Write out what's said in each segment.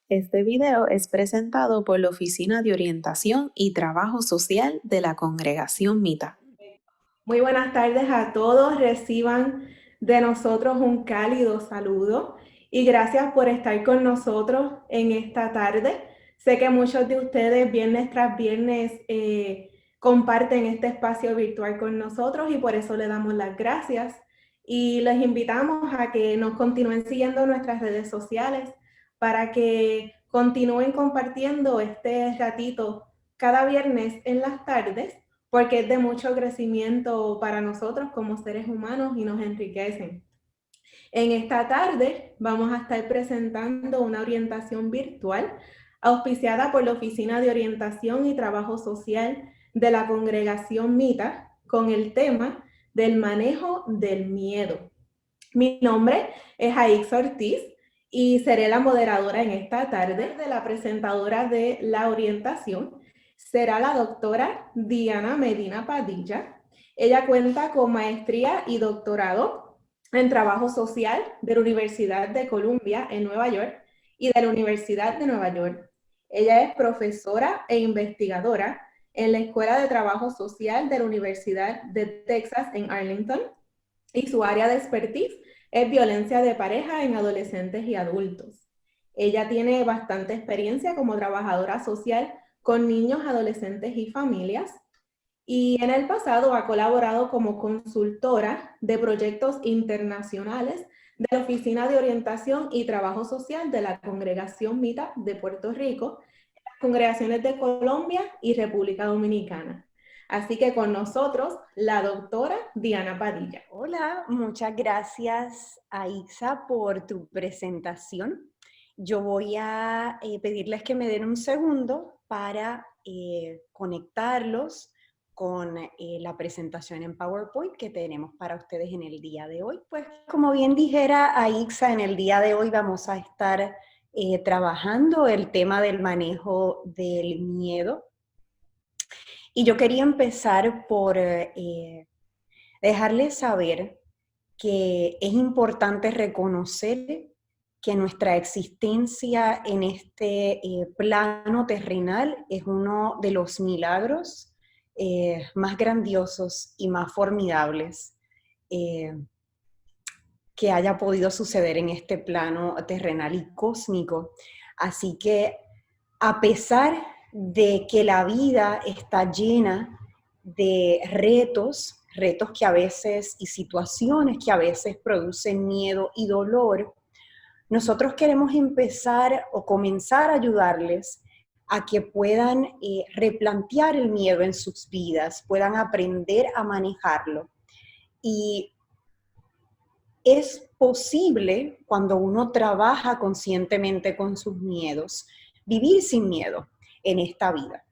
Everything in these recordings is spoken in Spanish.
Este video es presentado por la Oficina de Orientación y Trabajo Social de la Congregación Mita. Muy buenas tardes a todos. Reciban de nosotros un cálido saludo y gracias por estar con nosotros en esta tarde. Sé que muchos de ustedes viernes tras viernes comparten este espacio virtual con nosotros y por eso le damos las gracias. Y les invitamos a que nos continúen siguiendo en nuestras redes sociales para que continúen compartiendo este ratito cada viernes en las tardes, porque es de mucho crecimiento para nosotros como seres humanos y nos enriquecen. En esta tarde vamos a estar presentando una orientación virtual auspiciada por la Oficina de Orientación y Trabajo Social de la Congregación Mita con el tema del manejo del miedo. Mi nombre es Aixa Ortiz y seré la moderadora en esta tarde. De la presentadora de la orientación será la doctora Diana Medina Padilla. Ella cuenta con maestría y doctorado en trabajo social de la Universidad de Columbia en Nueva York y de la Universidad de Nueva York. Ella es profesora e investigadora en la Escuela de Trabajo Social de la Universidad de Texas en Arlington y su área de expertise es violencia de pareja en adolescentes y adultos. Ella tiene bastante experiencia como trabajadora social con niños, adolescentes y familias, y en el pasado ha colaborado como consultora de proyectos internacionales de la Oficina de Orientación y Trabajo Social de la Congregación Mita de Puerto Rico, las congregaciones de Colombia y República Dominicana. Así que con nosotros, la doctora Diana Padilla. Hola, muchas gracias Aixa por tu presentación. Yo voy a pedirles que me den un segundo para conectarlos con la presentación en PowerPoint que tenemos para ustedes en el día de hoy. Pues como bien dijera Aixa, en el día de hoy vamos a estar trabajando el tema del manejo del miedo. Y yo quería empezar por dejarles saber que es importante reconocer que nuestra existencia en este plano terrenal es uno de los milagros más grandiosos y más formidables que haya podido suceder en este plano terrenal y cósmico. Así que a pesar de que la vida está llena de retos que a veces y situaciones que a veces producen miedo y dolor, nosotros queremos empezar o comenzar a ayudarles a que puedan replantear el miedo en sus vidas, puedan aprender a manejarlo. Y es posible, cuando uno trabaja conscientemente con sus miedos, vivir sin miedo en esta vida.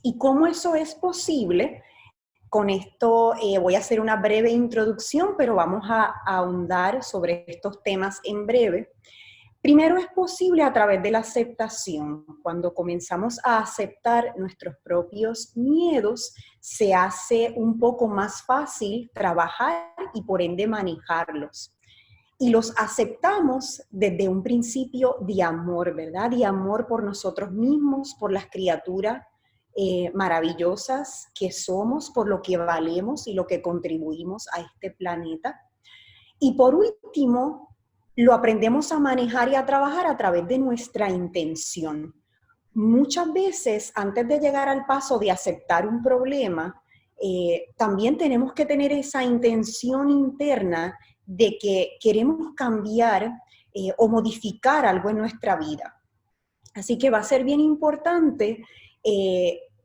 ¿Y cómo eso es posible? Con esto voy a hacer una breve introducción, pero vamos a ahondar sobre estos temas en breve. Primero, es posible a través de la aceptación. Cuando comenzamos a aceptar nuestros propios miedos, se hace un poco más fácil trabajar y por ende manejarlos. Y los aceptamos desde un principio de amor, ¿verdad? De amor por nosotros mismos, por las criaturas maravillosas que somos, por lo que valemos y lo que contribuimos a este planeta. Y por último, lo aprendemos a manejar y a trabajar a través de nuestra intención. Muchas veces, antes de llegar al paso de aceptar un problema, también tenemos que tener esa intención interna de que queremos cambiar o modificar algo en nuestra vida. Así que va a ser bien importante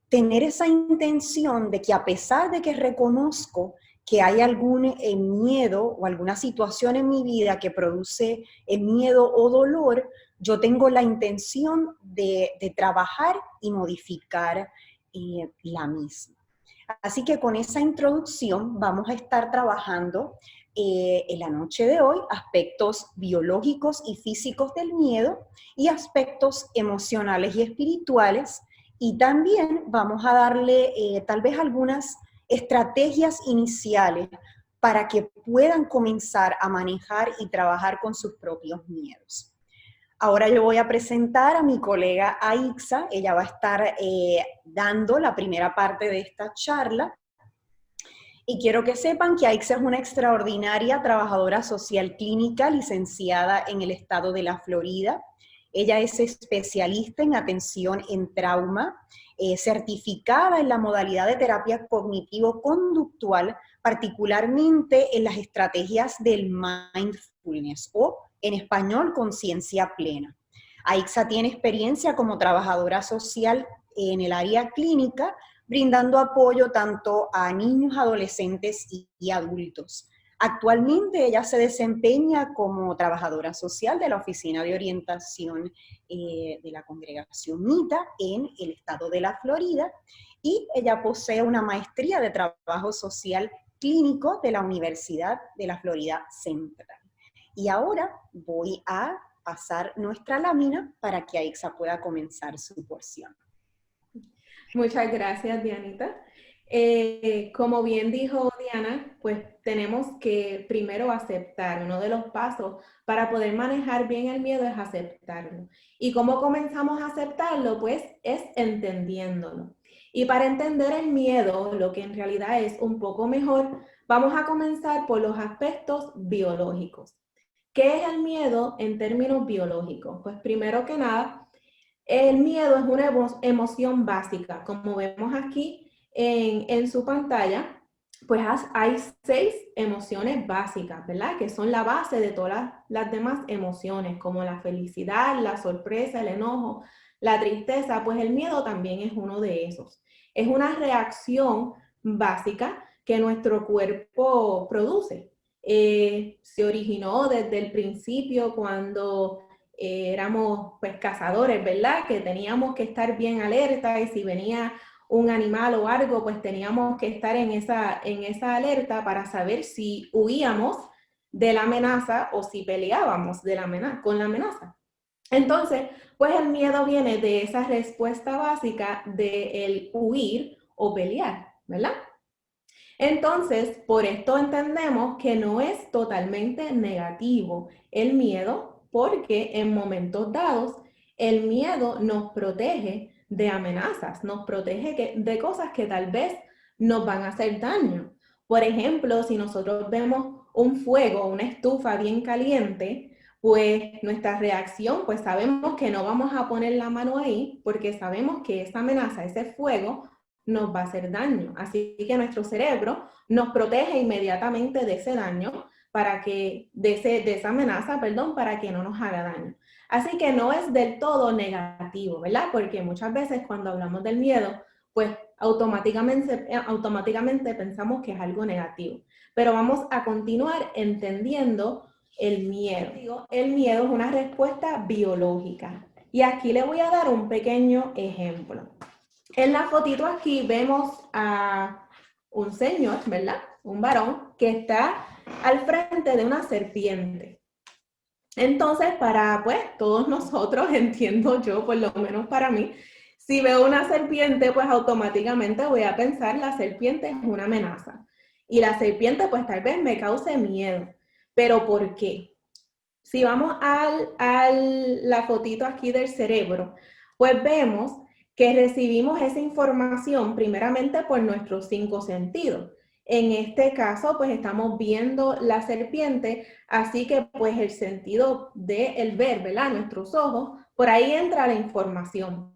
tener esa intención de que, a pesar de que reconozco que hay algún miedo o alguna situación en mi vida que produce miedo o dolor, yo tengo la intención de trabajar y modificar la misma. Así que con esa introducción vamos a estar trabajando en la noche de hoy aspectos biológicos y físicos del miedo y aspectos emocionales y espirituales, y también vamos a darle tal vez algunas estrategias iniciales para que puedan comenzar a manejar y trabajar con sus propios miedos. Ahora yo voy a presentar a mi colega Aixa. Ella va a estar dando la primera parte de esta charla. Y quiero que sepan que Aixa es una extraordinaria trabajadora social clínica licenciada en el estado de la Florida. Ella es especialista en atención en trauma, certificada en la modalidad de terapia cognitivo-conductual, particularmente en las estrategias del mindfulness o, en español, conciencia plena. Aixa tiene experiencia como trabajadora social en el área clínica, brindando apoyo tanto a niños, adolescentes y adultos. Actualmente ella se desempeña como trabajadora social de la Oficina de Orientación de la Congregación MITA en el estado de la Florida, y ella posee una maestría de trabajo social clínico de la Universidad de la Florida Central. Y ahora voy a pasar nuestra lámina para que Aixa pueda comenzar su porción. Muchas gracias, Dianita. Como bien dijo Diana, pues tenemos que primero aceptar. Uno de los pasos para poder manejar bien el miedo es aceptarlo. ¿Y cómo comenzamos a aceptarlo? Pues es entendiéndolo. Y para entender el miedo, lo que en realidad es un poco mejor, vamos a comenzar por los aspectos biológicos. ¿Qué es el miedo en términos biológicos? Pues primero que nada, el miedo es una emoción básica. Como vemos aquí en su pantalla, pues hay 6 emociones básicas, ¿verdad? Que son la base de todas las demás emociones, como la felicidad, la sorpresa, el enojo, la tristeza. Pues el miedo también es uno de esos. Es una reacción básica que nuestro cuerpo produce. Se originó desde el principio cuando éramos pues cazadores, ¿verdad? Que teníamos que estar bien alerta, y si venía un animal o algo, pues teníamos que estar en esa alerta para saber si huíamos de la amenaza o si peleábamos con la amenaza. Entonces, pues el miedo viene de esa respuesta básica de el huir o pelear, ¿verdad? Entonces, por esto entendemos que no es totalmente negativo el miedo, porque en momentos dados el miedo nos protege de amenazas, nos protege de cosas que tal vez nos van a hacer daño. Por ejemplo, si nosotros vemos un fuego, una estufa bien caliente, pues nuestra reacción, pues sabemos que no vamos a poner la mano ahí porque sabemos que esa amenaza, ese fuego, nos va a hacer daño. Así que nuestro cerebro nos protege inmediatamente de ese daño, de esa amenaza, perdón, para que no nos haga daño. Así que no es del todo negativo, ¿verdad? Porque muchas veces cuando hablamos del miedo, pues automáticamente pensamos que es algo negativo. Pero vamos a continuar entendiendo el miedo. El miedo es una respuesta biológica. Y aquí le voy a dar un pequeño ejemplo. En la fotito aquí vemos a un señor, ¿verdad? Un varón que está al frente de una serpiente. Entonces, para pues todos nosotros, entiendo yo, por lo menos para mí, si veo una serpiente, pues automáticamente voy a pensar la serpiente es una amenaza. Y la serpiente pues tal vez me cause miedo. ¿Pero por qué? Si vamos a la fotito aquí del cerebro, pues vemos que recibimos esa información primeramente por nuestros 5 sentidos. En este caso, pues estamos viendo la serpiente, así que pues el sentido del ver, ¿verdad? Nuestros ojos, por ahí entra la información.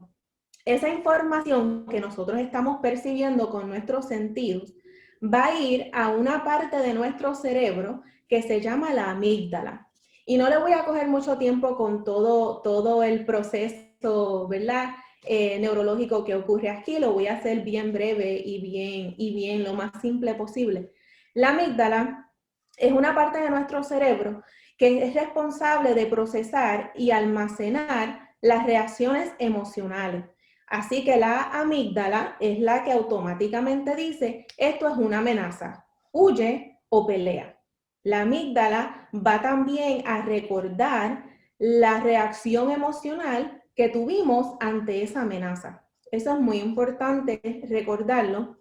Esa información que nosotros estamos percibiendo con nuestros sentidos va a ir a una parte de nuestro cerebro que se llama la amígdala. Y no le voy a coger mucho tiempo con todo el proceso, ¿verdad? Neurológico que ocurre aquí. Lo voy a hacer bien breve y bien lo más simple posible. La amígdala es una parte de nuestro cerebro que es responsable de procesar y almacenar las reacciones emocionales. Así que la amígdala es la que automáticamente dice, esto es una amenaza, huye o pelea. La amígdala va también a recordar la reacción emocional que tuvimos ante esa amenaza. Eso es muy importante recordarlo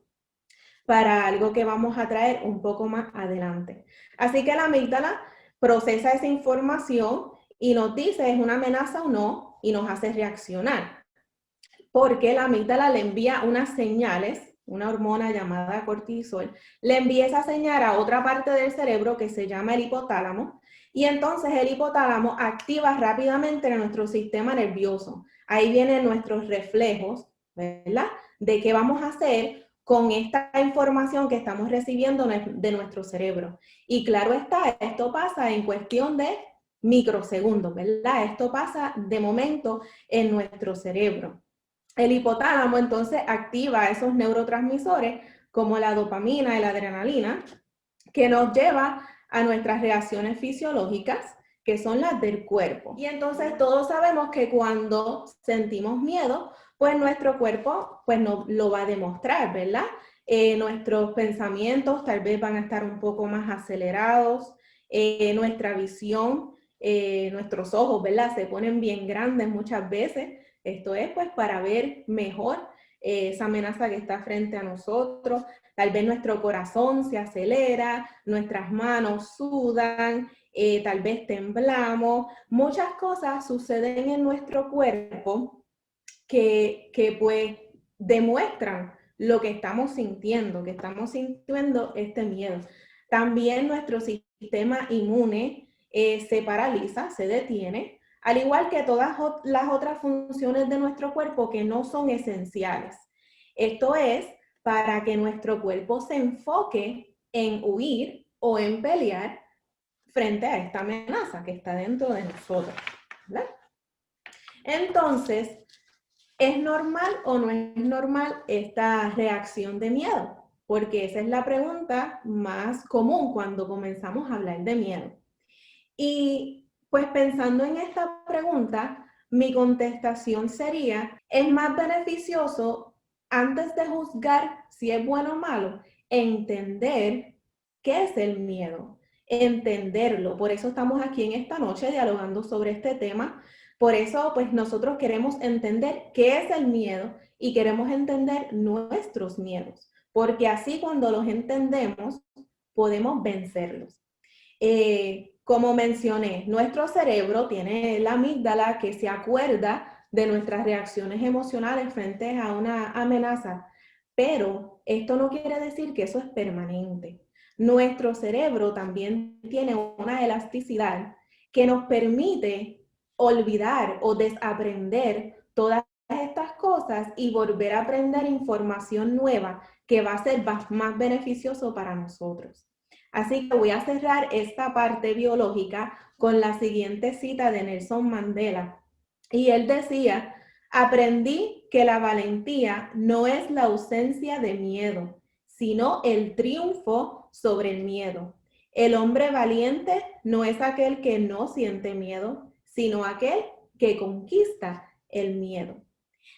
para algo que vamos a traer un poco más adelante. Así que la amígdala procesa esa información y nos dice es una amenaza o no y nos hace reaccionar. Porque la amígdala le envía unas señales, una hormona llamada cortisol, le envía esa señal a otra parte del cerebro que se llama el hipotálamo, y entonces el hipotálamo activa rápidamente nuestro sistema nervioso. Ahí vienen nuestros reflejos, ¿verdad? De qué vamos a hacer con esta información que estamos recibiendo de nuestro cerebro. Y claro está, esto pasa en cuestión de microsegundos, ¿verdad? Esto pasa de momento en nuestro cerebro. El hipotálamo entonces activa esos neurotransmisores como la dopamina y la adrenalina, que nos lleva a nuestras reacciones fisiológicas, que son las del cuerpo. Y entonces todos sabemos que cuando sentimos miedo, pues nuestro cuerpo pues no, lo va a demostrar, ¿verdad? Nuestros pensamientos tal vez van a estar un poco más acelerados, nuestra visión, nuestros ojos, ¿verdad? Se ponen bien grandes muchas veces. Esto es pues para ver mejor esa amenaza que está frente a nosotros. Tal vez nuestro corazón se acelera, nuestras manos sudan, tal vez temblamos. Muchas cosas suceden en nuestro cuerpo que pues demuestran lo que estamos sintiendo este miedo. También nuestro sistema inmune se paraliza, se detiene, al igual que todas las otras funciones de nuestro cuerpo que no son esenciales. Esto es para que nuestro cuerpo se enfoque en huir o en pelear frente a esta amenaza que está dentro de nosotros, ¿verdad? Entonces, ¿es normal o no es normal esta reacción de miedo? Porque esa es la pregunta más común cuando comenzamos a hablar de miedo. Y pues pensando en esta pregunta, mi contestación sería, es más beneficioso antes de juzgar si es bueno o malo, entender qué es el miedo, entenderlo. Por eso estamos aquí en esta noche dialogando sobre este tema. Por eso pues nosotros queremos entender qué es el miedo y queremos entender nuestros miedos, porque así cuando los entendemos podemos vencerlos. Como mencioné, nuestro cerebro tiene la amígdala que se acuerda de nuestras reacciones emocionales frente a una amenaza, pero esto no quiere decir que eso es permanente. Nuestro cerebro también tiene una elasticidad que nos permite olvidar o desaprender todas estas cosas y volver a aprender información nueva que va a ser más beneficioso para nosotros. Así que voy a cerrar esta parte biológica con la siguiente cita de Nelson Mandela. Y él decía, aprendí que la valentía no es la ausencia de miedo, sino el triunfo sobre el miedo. El hombre valiente no es aquel que no siente miedo, sino aquel que conquista el miedo.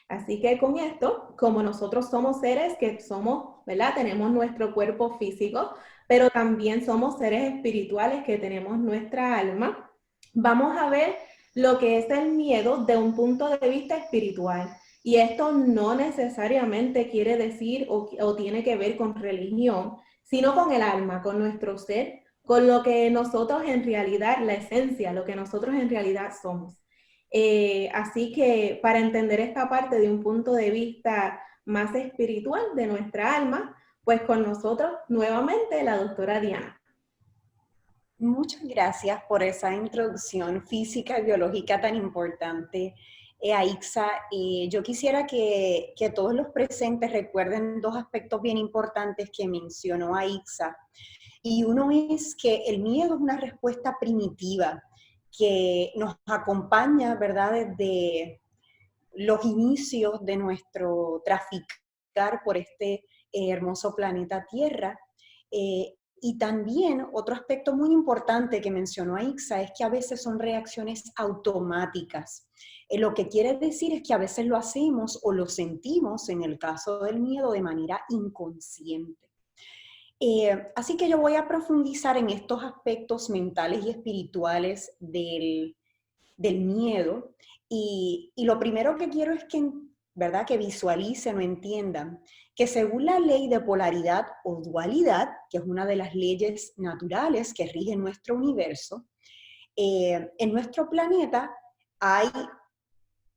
Así que con esto, como nosotros somos seres que somos, ¿verdad? Tenemos nuestro cuerpo físico, pero también somos seres espirituales que tenemos nuestra alma, vamos a ver lo que es el miedo de un punto de vista espiritual. Y esto no necesariamente quiere decir o tiene que ver con religión, sino con el alma, con nuestro ser, con lo que nosotros en realidad, la esencia, lo que nosotros en realidad somos. Así que para entender esta parte de un punto de vista más espiritual de nuestra alma, pues con nosotros nuevamente la doctora Diana. Muchas gracias por esa introducción física y biológica tan importante, Aixa. Yo quisiera que todos los presentes recuerden dos aspectos bien importantes que mencionó Aixa. Y uno es que el miedo es una respuesta primitiva que nos acompaña, ¿verdad?, desde los inicios de nuestro traficar por este hermoso planeta Tierra. Y también otro aspecto muy importante que mencionó Aixa es que a veces son reacciones automáticas. Lo que quiere decir es que a veces lo hacemos o lo sentimos, en el caso del miedo, de manera inconsciente. Así que yo voy a profundizar en estos aspectos mentales y espirituales del miedo. Y lo primero que quiero es que, ¿verdad?, que visualicen o entiendan que según la ley de polaridad o dualidad, que es una de las leyes naturales que rigen nuestro universo, en nuestro planeta hay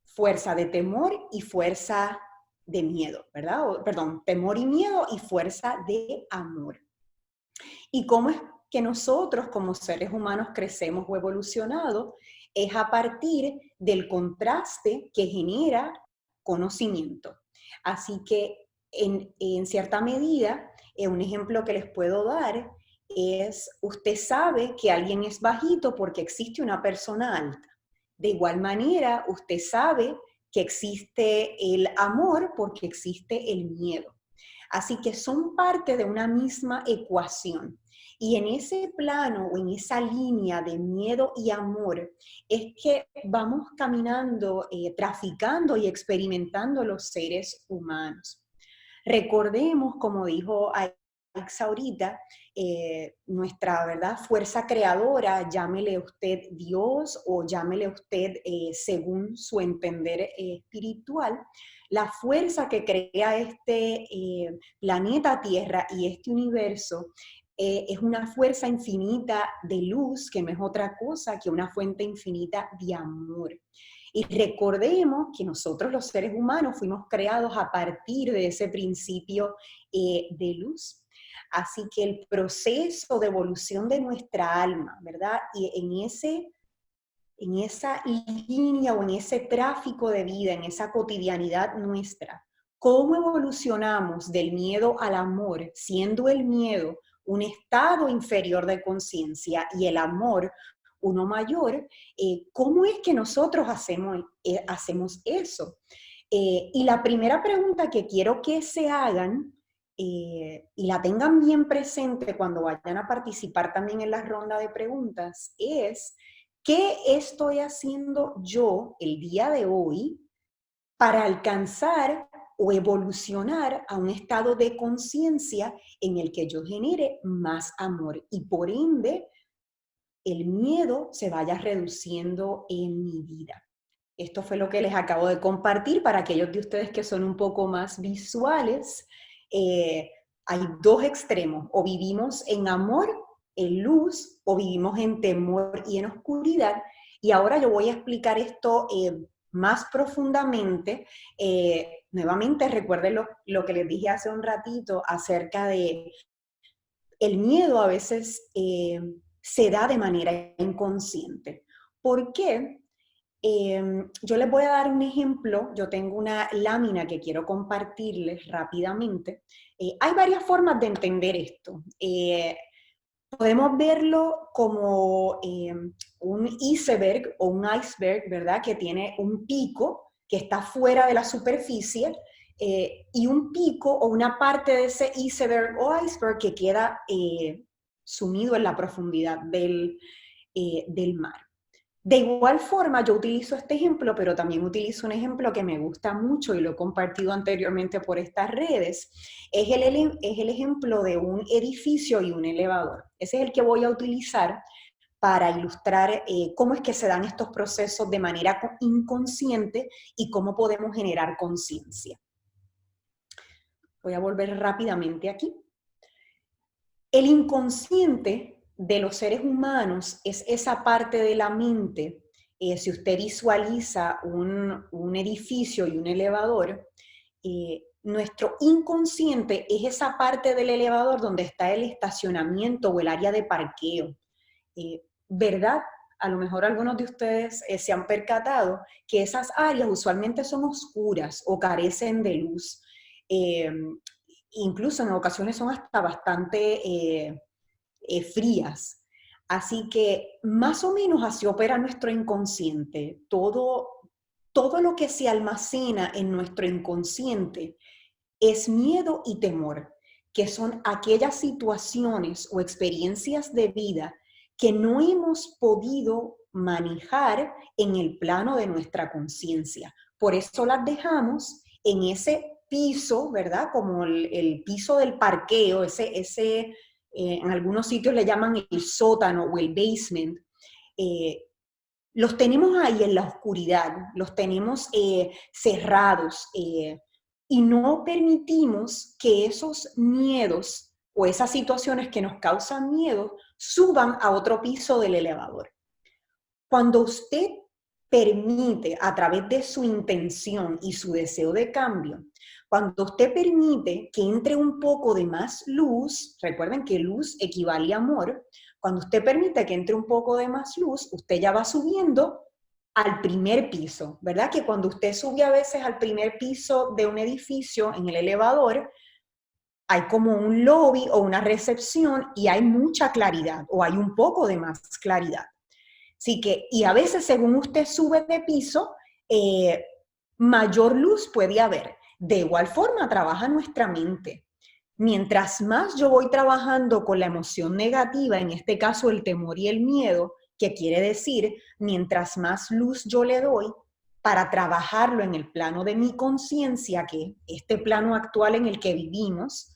fuerza de temor y fuerza de miedo, ¿verdad? Perdón, temor y miedo y fuerza de amor. ¿Y cómo es que nosotros como seres humanos crecemos o evolucionado? Es a partir del contraste que genera conocimiento. Así que en cierta medida, un ejemplo que les puedo dar es, usted sabe que alguien es bajito porque existe una persona alta. De igual manera, usted sabe que existe el amor porque existe el miedo. Así que son parte de una misma ecuación. Y en ese plano o en esa línea de miedo y amor es que vamos caminando, traficando y experimentando los seres humanos. Recordemos, como dijo Alex ahorita, nuestra, ¿verdad?, fuerza creadora, llámele usted Dios o llámele usted según su entender espiritual, la fuerza que crea este planeta Tierra y este universo es una fuerza infinita de luz, que no es otra cosa que una fuente infinita de amor. Y recordemos que nosotros los seres humanos fuimos creados a partir de ese principio de luz. Así que el proceso de evolución de nuestra alma, ¿verdad? Y en esa línea o en ese tráfico de vida, en esa cotidianidad nuestra, ¿cómo evolucionamos del miedo al amor, siendo el miedo un estado inferior de conciencia y el amor uno mayor? ¿Cómo es que nosotros hacemos eso? Y la primera pregunta que quiero que se hagan y la tengan bien presente cuando vayan a participar también en la ronda de preguntas es, ¿qué estoy haciendo yo el día de hoy para alcanzar o evolucionar a un estado de conciencia en el que yo genere más amor y por ende el miedo se vaya reduciendo en mi vida? Esto fue lo que les acabo de compartir para aquellos de ustedes que son un poco más visuales. Hay dos extremos, o vivimos en amor, en luz, o vivimos en temor y en oscuridad. Y ahora yo voy a explicar esto más profundamente. Nuevamente recuerden lo que les dije hace un ratito acerca de el miedo a veces se da de manera inconsciente. ¿Por qué? Yo les voy a dar un ejemplo. Yo tengo una lámina que quiero compartirles rápidamente. Hay varias formas de entender esto. Podemos verlo como un iceberg o un iceberg, ¿verdad? Que tiene un pico que está fuera de la superficie y un pico o una parte de ese iceberg o iceberg que queda sumido en la profundidad del mar. De igual forma, yo utilizo este ejemplo, pero también utilizo un ejemplo que me gusta mucho y lo he compartido anteriormente por estas redes. Es el ejemplo de un edificio y un elevador. Ese es el que voy a utilizar para ilustrar cómo es que se dan estos procesos de manera inconsciente y cómo podemos generar conciencia. Voy a volver rápidamente aquí. El inconsciente de los seres humanos es esa parte de la mente. Si usted visualiza un edificio y un elevador, nuestro inconsciente es esa parte del elevador donde está el estacionamiento o el área de parqueo. ¿Verdad? A lo mejor algunos de ustedes se han percatado que esas áreas usualmente son oscuras o carecen de luz. Incluso en ocasiones son hasta bastante frías. Así que más o menos así opera nuestro inconsciente. Todo lo que se almacena en nuestro inconsciente es miedo y temor, que son aquellas situaciones o experiencias de vida que no hemos podido manejar en el plano de nuestra conciencia. Por eso las dejamos en ese piso, ¿verdad? Como el piso del parqueo, en algunos sitios le llaman el sótano o el basement. Los tenemos ahí en la oscuridad, los tenemos cerrados y no permitimos que esos miedos o esas situaciones que nos causan miedo suban a otro piso del elevador. Cuando usted permite a través de su intención y su deseo de cambio, cuando usted permite que entre un poco de más luz, recuerden que luz equivale a amor, cuando usted permite que entre un poco de más luz, usted ya va subiendo al primer piso, ¿verdad? Que cuando usted sube a veces al primer piso de un edificio en el elevador, hay como un lobby o una recepción y hay mucha claridad o hay un poco de más claridad. Así que, y a veces según usted sube de piso, mayor luz puede haber. De igual forma trabaja nuestra mente. Mientras más yo voy trabajando con la emoción negativa, en este caso el temor y el miedo, que quiere decir, mientras más luz yo le doy para trabajarlo en el plano de mi conciencia, que este plano actual en el que vivimos,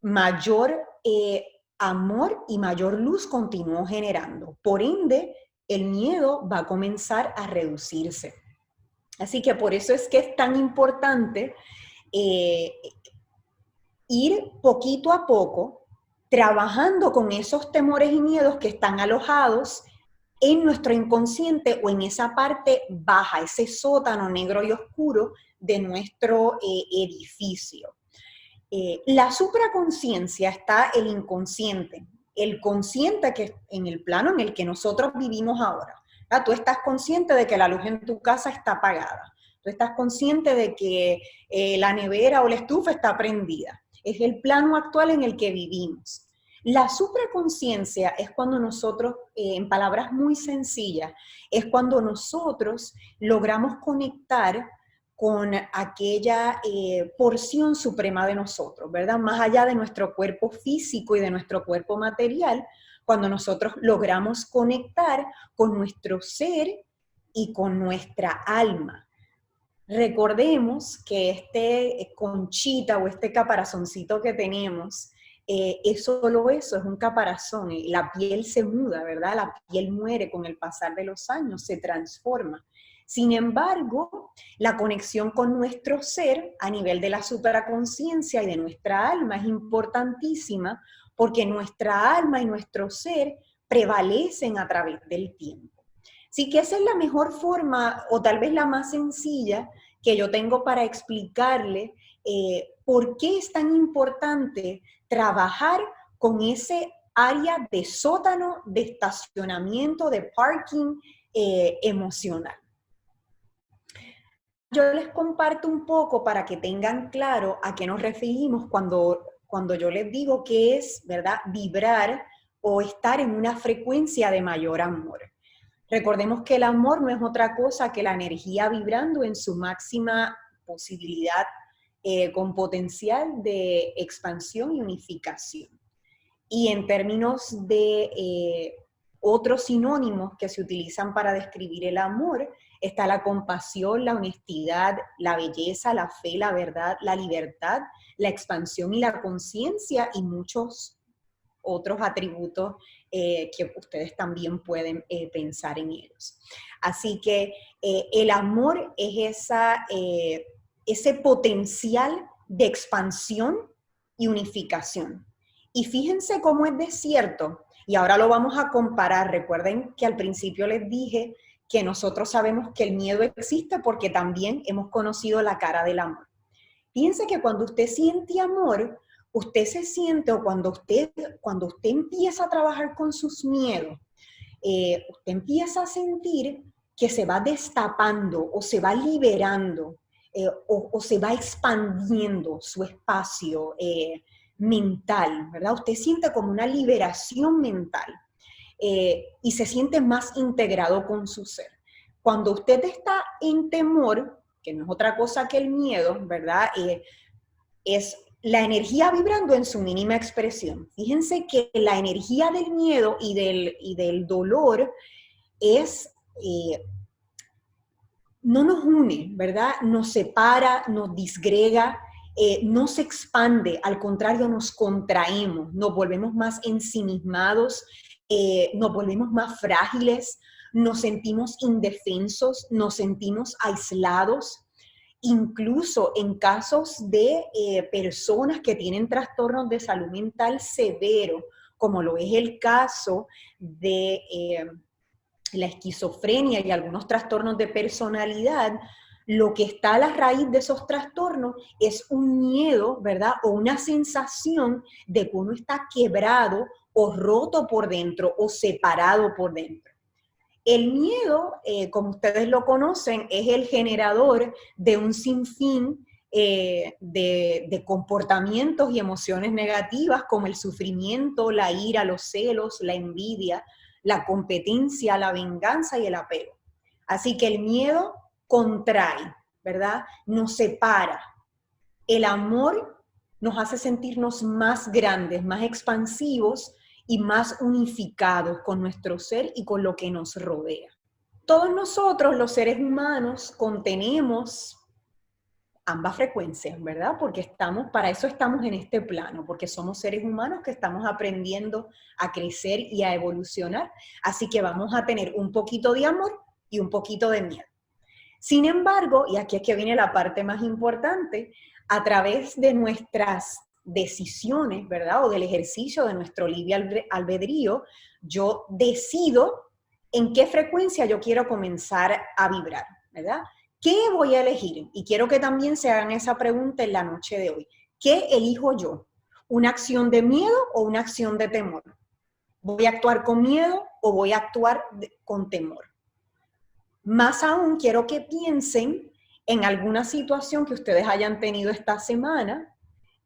mayor amor y mayor luz continúo generando. Por ende, el miedo va a comenzar a reducirse. Así que por eso es que es tan importante ir poquito a poco trabajando con esos temores y miedos que están alojados en nuestro inconsciente o en esa parte baja, ese sótano negro y oscuro de nuestro edificio. La supraconciencia está el inconsciente, el consciente que en el plano en el que nosotros vivimos ahora. ¿Verdad? Tú estás consciente de que la luz en tu casa está apagada, tú estás consciente de que la nevera o la estufa está prendida. Es el plano actual en el que vivimos. La supraconciencia es cuando nosotros, en palabras muy sencillas, es cuando nosotros logramos conectar con aquella porción suprema de nosotros, ¿verdad? Más allá de nuestro cuerpo físico y de nuestro cuerpo material, cuando nosotros logramos conectar con nuestro ser y con nuestra alma. Recordemos que este conchita o este caparazoncito que tenemos es solo eso, es un caparazón. La piel se muda, ¿verdad? La piel muere con el pasar de los años, se transforma. Sin embargo, la conexión con nuestro ser a nivel de la supraconciencia y de nuestra alma es importantísima porque nuestra alma y nuestro ser prevalecen a través del tiempo. Así que esa es la mejor forma, o tal vez la más sencilla, que yo tengo para explicarle por qué es tan importante trabajar con ese área de sótano, de estacionamiento, de parking emocional. Yo les comparto un poco para que tengan claro a qué nos referimos cuando yo les digo que es, ¿verdad?, vibrar o estar en una frecuencia de mayor amor. Recordemos que el amor no es otra cosa que la energía vibrando en su máxima posibilidad con potencial de expansión y unificación. Y en términos de otros sinónimos que se utilizan para describir el amor, está la compasión, la honestidad, la belleza, la fe, la verdad, la libertad, la expansión y la conciencia y muchos otros atributos que ustedes también pueden pensar en ellos. Así que el amor es ese potencial de expansión y unificación. Y fíjense cómo es de cierto, y ahora lo vamos a comparar. Recuerden que al principio les dije que nosotros sabemos que el miedo existe porque también hemos conocido la cara del amor. Fíjense que cuando usted siente amor, usted se siente, o cuando usted empieza a trabajar con sus miedos, usted empieza a sentir que se va destapando o se va liberando o se va expandiendo su espacio mental, ¿verdad? Usted siente como una liberación mental y se siente más integrado con su ser. Cuando usted está en temor, que no es otra cosa que el miedo, ¿verdad? Es la energía vibrando en su mínima expresión. Fíjense que la energía del miedo y del dolor no nos une, ¿verdad? Nos separa, nos disgrega, no se expande, al contrario, nos contraemos, nos volvemos más ensimismados, nos volvemos más frágiles, nos sentimos indefensos, nos sentimos aislados. Incluso en casos de personas que tienen trastornos de salud mental severo, como lo es el caso de la esquizofrenia y algunos trastornos de personalidad, lo que está a la raíz de esos trastornos es un miedo, ¿verdad? O una sensación de que uno está quebrado o roto por dentro o separado por dentro. El miedo, como ustedes lo conocen, es el generador de un sinfín de comportamientos y emociones negativas como el sufrimiento, la ira, los celos, la envidia, la competencia, la venganza y el apego. Así que el miedo contrae, ¿verdad? Nos separa. El amor nos hace sentirnos más grandes, más expansivos y más unificados con nuestro ser y con lo que nos rodea. Todos nosotros, los seres humanos, contenemos ambas frecuencias, ¿verdad? Porque para eso estamos en este plano, porque somos seres humanos que estamos aprendiendo a crecer y a evolucionar, así que vamos a tener un poquito de amor y un poquito de miedo. Sin embargo, y aquí es que viene la parte más importante, a través de nuestras decisiones, ¿verdad? O del ejercicio de nuestro libre albedrío, yo decido en qué frecuencia yo quiero comenzar a vibrar, ¿verdad? ¿Qué voy a elegir? Y quiero que también se hagan esa pregunta en la noche de hoy. ¿Qué elijo yo? ¿Una acción de miedo o una acción de temor? ¿Voy a actuar con miedo o voy a actuar con temor? Más aún, quiero que piensen en alguna situación que ustedes hayan tenido esta semana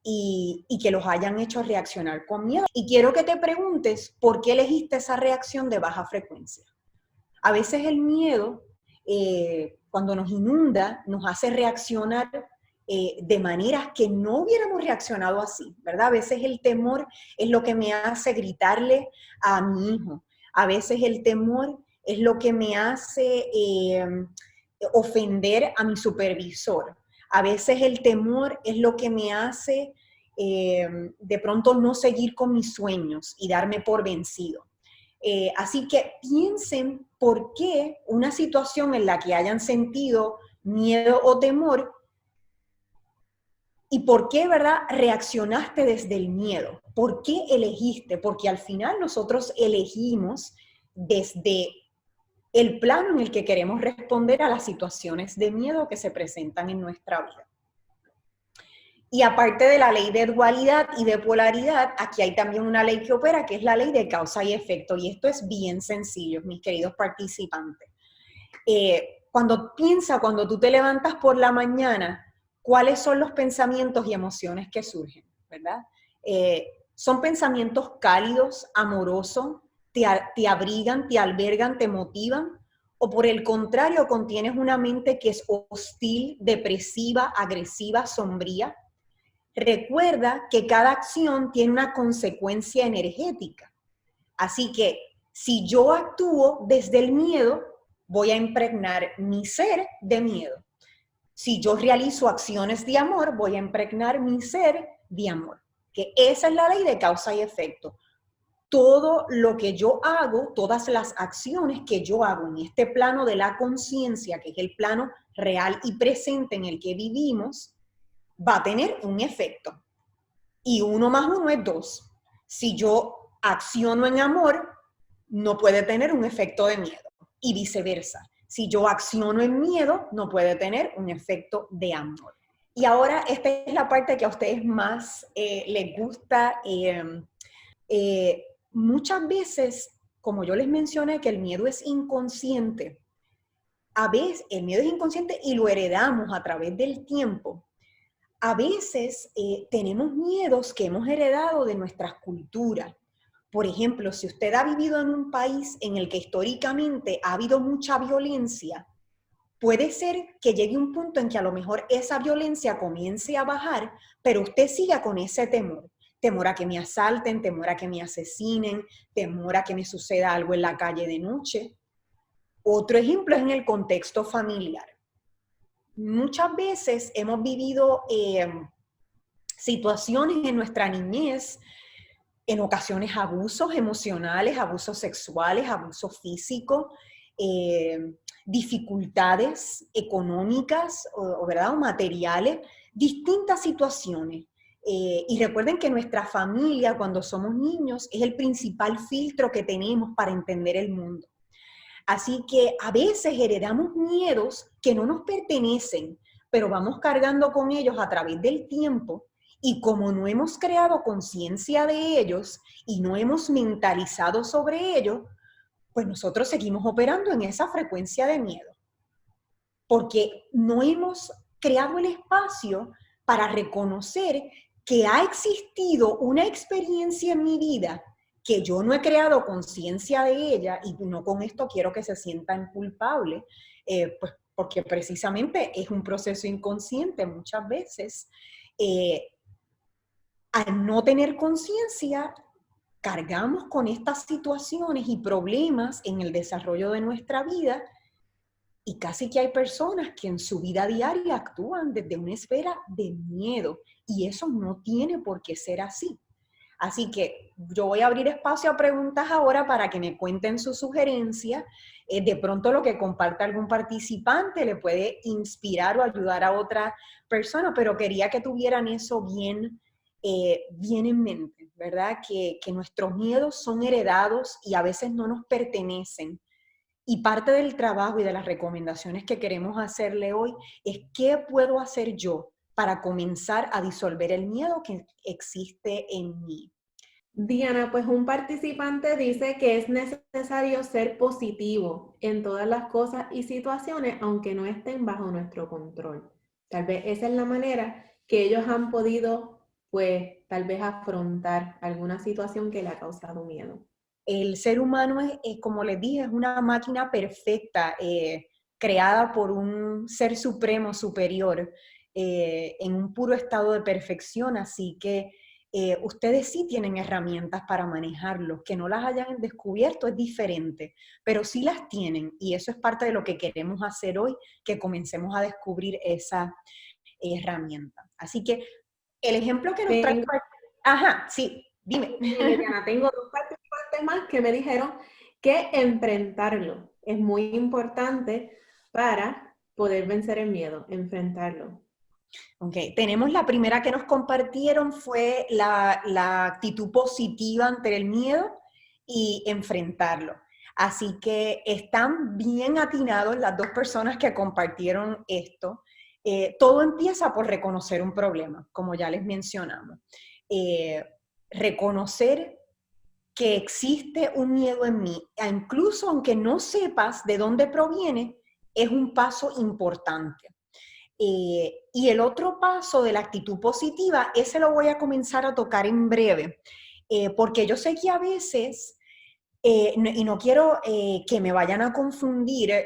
y que los hayan hecho reaccionar con miedo. Y quiero que te preguntes por qué elegiste esa reacción de baja frecuencia. A veces el miedo, cuando nos inunda, nos hace reaccionar de maneras que no hubiéramos reaccionado así, ¿verdad? A veces el temor es lo que me hace gritarle a mi hijo. A veces el temor es lo que me hace ofender a mi supervisor. A veces el temor es lo que me hace de pronto no seguir con mis sueños y darme por vencido. Así que piensen por qué una situación en la que hayan sentido miedo o temor y por qué, ¿verdad?, reaccionaste desde el miedo. ¿Por qué elegiste? Porque al final nosotros elegimos desde el plano en el que queremos responder a las situaciones de miedo que se presentan en nuestra vida. Y aparte de la ley de dualidad y de polaridad, aquí hay también una ley que opera, que es la ley de causa y efecto. Y esto es bien sencillo, mis queridos participantes. Cuando tú te levantas por la mañana, ¿cuáles son los pensamientos y emociones que surgen? ¿Verdad? Son pensamientos cálidos, amorosos, te abrigan, te albergan, te motivan, o por el contrario, contienes una mente que es hostil, depresiva, agresiva, sombría. Recuerda que cada acción tiene una consecuencia energética. Así que si yo actúo desde el miedo, voy a impregnar mi ser de miedo. Si yo realizo acciones de amor, voy a impregnar mi ser de amor. Que esa es la ley de causa y efecto. Todo lo que yo hago, todas las acciones que yo hago en este plano de la conciencia, que es el plano real y presente en el que vivimos, va a tener un efecto. Y 1 más 1 es 2. Si yo acciono en amor, no puede tener un efecto de miedo. Y viceversa. Si yo acciono en miedo, no puede tener un efecto de amor. Y ahora esta es la parte que a ustedes más les gusta. Muchas veces, como yo les mencioné, que el miedo es inconsciente. A veces el miedo es inconsciente y lo heredamos a través del tiempo. A veces tenemos miedos que hemos heredado de nuestras culturas. Por ejemplo, si usted ha vivido en un país en el que históricamente ha habido mucha violencia, puede ser que llegue un punto en que a lo mejor esa violencia comience a bajar, pero usted siga con ese temor. Temor a que me asalten, temor a que me asesinen, temor a que me suceda algo en la calle de noche. Otro ejemplo es en el contexto familiar. Muchas veces hemos vivido situaciones en nuestra niñez, en ocasiones abusos emocionales, abusos sexuales, abusos físicos, dificultades económicas ¿verdad? O materiales, distintas situaciones. Y recuerden que nuestra familia, cuando somos niños, es el principal filtro que tenemos para entender el mundo. Así que a veces heredamos miedos que no nos pertenecen, pero vamos cargando con ellos a través del tiempo y como no hemos creado conciencia de ellos y no hemos mentalizado sobre ellos, pues nosotros seguimos operando en esa frecuencia de miedo, porque no hemos creado el espacio para reconocer que ha existido una experiencia en mi vida que yo no he creado conciencia de ella, y no con esto quiero que se sientan culpables, pues porque precisamente es un proceso inconsciente muchas veces. Al no tener conciencia, cargamos con estas situaciones y problemas en el desarrollo de nuestra vida, y casi que hay personas que en su vida diaria actúan desde una esfera de miedo, y eso no tiene por qué ser así. Así que yo voy a abrir espacio a preguntas ahora para que me cuenten sus sugerencias. De pronto lo que comparta algún participante le puede inspirar o ayudar a otra persona, pero quería que tuvieran eso bien en mente, ¿verdad? Que nuestros miedos son heredados y a veces no nos pertenecen. Y parte del trabajo y de las recomendaciones que queremos hacerle hoy es qué puedo hacer yo para comenzar a disolver el miedo que existe en mí. Diana, pues un participante dice que es necesario ser positivo en todas las cosas y situaciones, aunque no estén bajo nuestro control. Tal vez esa es la manera que ellos han podido, pues, tal vez afrontar alguna situación que le ha causado miedo. El ser humano es, como les dije, es una máquina perfecta, creada por un ser supremo superior, en un puro estado de perfección, así que ustedes sí tienen herramientas para manejarlos. Que no las hayan descubierto es diferente, pero sí las tienen, y eso es parte de lo que queremos hacer hoy, que comencemos a descubrir esa herramienta. Así que el ejemplo que nos trae... Tengo, Ajá, sí, dime. Diana, tengo dos participantes más que me dijeron que enfrentarlo es muy importante para poder vencer el miedo, enfrentarlo. Ok, tenemos la primera que nos compartieron fue la actitud positiva ante el miedo y enfrentarlo. Así que están bien atinados las dos personas que compartieron esto. Todo empieza por reconocer un problema, como ya les mencionamos. Reconocer que existe un miedo en mí, incluso aunque no sepas de dónde proviene, es un paso importante. Y el otro paso de la actitud positiva, ese lo voy a comenzar a tocar en breve, porque yo sé que a veces, y no quiero que me vayan a confundir,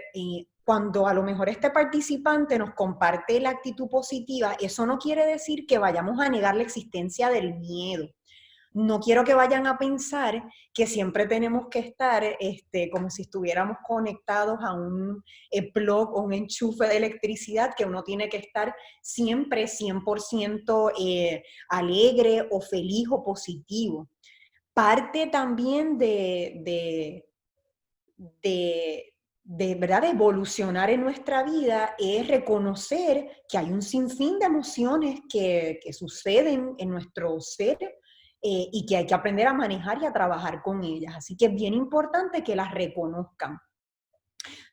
cuando a lo mejor este participante nos comparte la actitud positiva, eso no quiere decir que vayamos a negar la existencia del miedo. No quiero que vayan a pensar que siempre tenemos que estar como si estuviéramos conectados a un plug o un enchufe de electricidad, que uno tiene que estar siempre 100% alegre o feliz o positivo. Parte también ¿verdad? De evolucionar en nuestra vida es reconocer que hay un sinfín de emociones que suceden en nuestro ser, y que hay que aprender a manejar y a trabajar con ellas. Así que es bien importante que las reconozcan.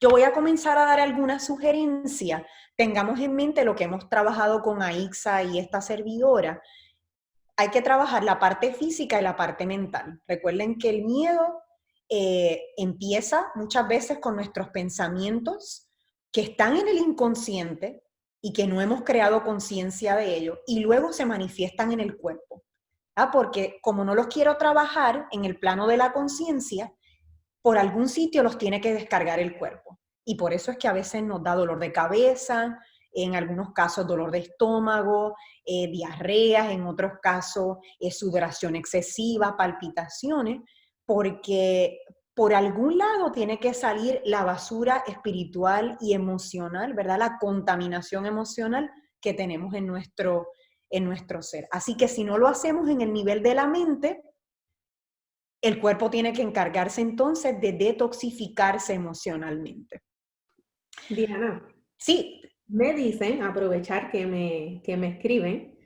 Yo voy a comenzar a dar algunas sugerencias. Tengamos en mente lo que hemos trabajado con Aixa y esta servidora. Hay que trabajar la parte física y la parte mental. Recuerden que el miedo empieza muchas veces con nuestros pensamientos que están en el inconsciente y que no hemos creado conciencia de ello, y luego se manifiestan en el cuerpo. Porque como no los quiero trabajar en el plano de la conciencia, por algún sitio los tiene que descargar el cuerpo. Y por eso es que a veces nos da dolor de cabeza, en algunos casos dolor de estómago, diarreas, en otros casos sudoración excesiva, palpitaciones, porque por algún lado tiene que salir la basura espiritual y emocional, ¿verdad? La contaminación emocional que tenemos en nuestro ser. Así que si no lo hacemos en el nivel de la mente, el cuerpo tiene que encargarse entonces de detoxificarse emocionalmente. Diana, Sí. me dicen, aprovechar que me escriben,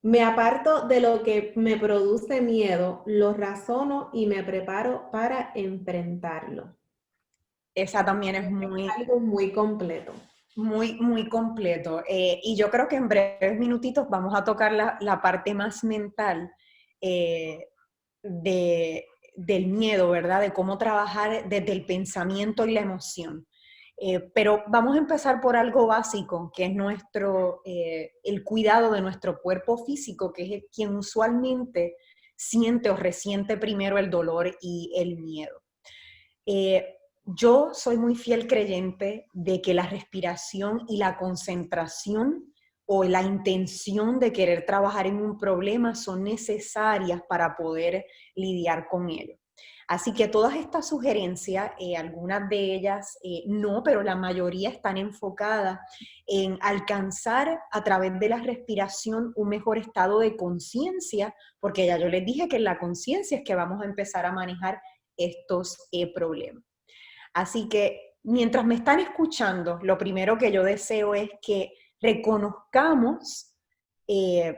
me aparto de lo que me produce miedo, lo razono y me preparo para enfrentarlo. esa también es algo muy completo. muy completo. Y yo creo que en breves minutitos vamos a tocar la parte más mental del miedo, ¿verdad? De cómo trabajar desde el pensamiento y la emoción. Pero vamos a empezar por algo básico, que es el cuidado de nuestro cuerpo físico, que es quien usualmente siente o resiente primero el dolor y el miedo. Yo soy muy fiel creyente de que la respiración y la concentración o la intención de querer trabajar en un problema son necesarias para poder lidiar con ello. Así que todas estas sugerencias, algunas de ellas no, pero la mayoría están enfocadas en alcanzar a través de la respiración un mejor estado de conciencia, porque ya yo les dije que en la conciencia es que vamos a empezar a manejar estos problemas. Así que mientras me están escuchando, lo primero que yo deseo es que reconozcamos el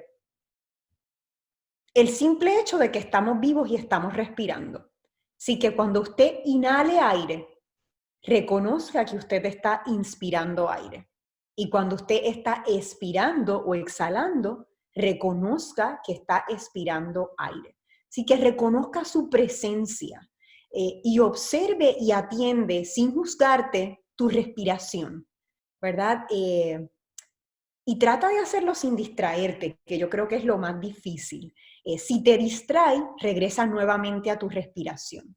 simple hecho de que estamos vivos y estamos respirando. Así que cuando usted inhale aire, reconozca que usted está inspirando aire. Y cuando usted está expirando o exhalando, reconozca que está expirando aire. Así que reconozca su presencia y observe y atiende sin juzgarte tu respiración, ¿verdad? Y trata de hacerlo sin distraerte, que yo creo que es lo más difícil. Si te distrae, regresa nuevamente a tu respiración.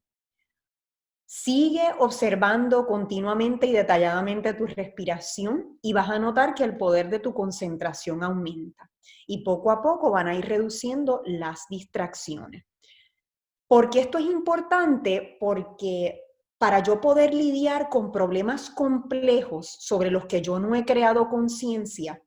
Sigue observando continuamente y detalladamente tu respiración y vas a notar que el poder de tu concentración aumenta. Y poco a poco van a ir reduciendo las distracciones. ¿Por qué esto es importante? Porque para yo poder lidiar con problemas complejos sobre los que yo no he creado conciencia,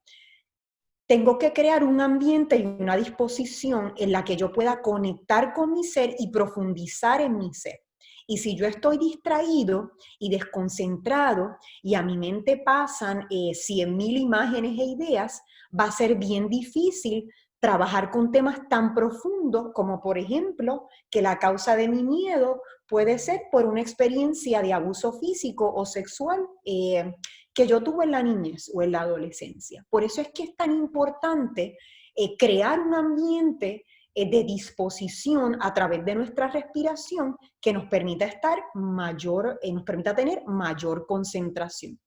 tengo que crear un ambiente y una disposición en la que yo pueda conectar con mi ser y profundizar en mi ser. Y si yo estoy distraído y desconcentrado y a mi mente pasan 100,000 imágenes e ideas, va a ser bien difícil trabajar con temas tan profundos como, por ejemplo, que la causa de mi miedo puede ser por una experiencia de abuso físico o sexual que yo tuve en la niñez o en la adolescencia. Por eso es que es tan importante crear un ambiente de disposición a través de nuestra respiración que nos permita nos permita tener mayor concentración.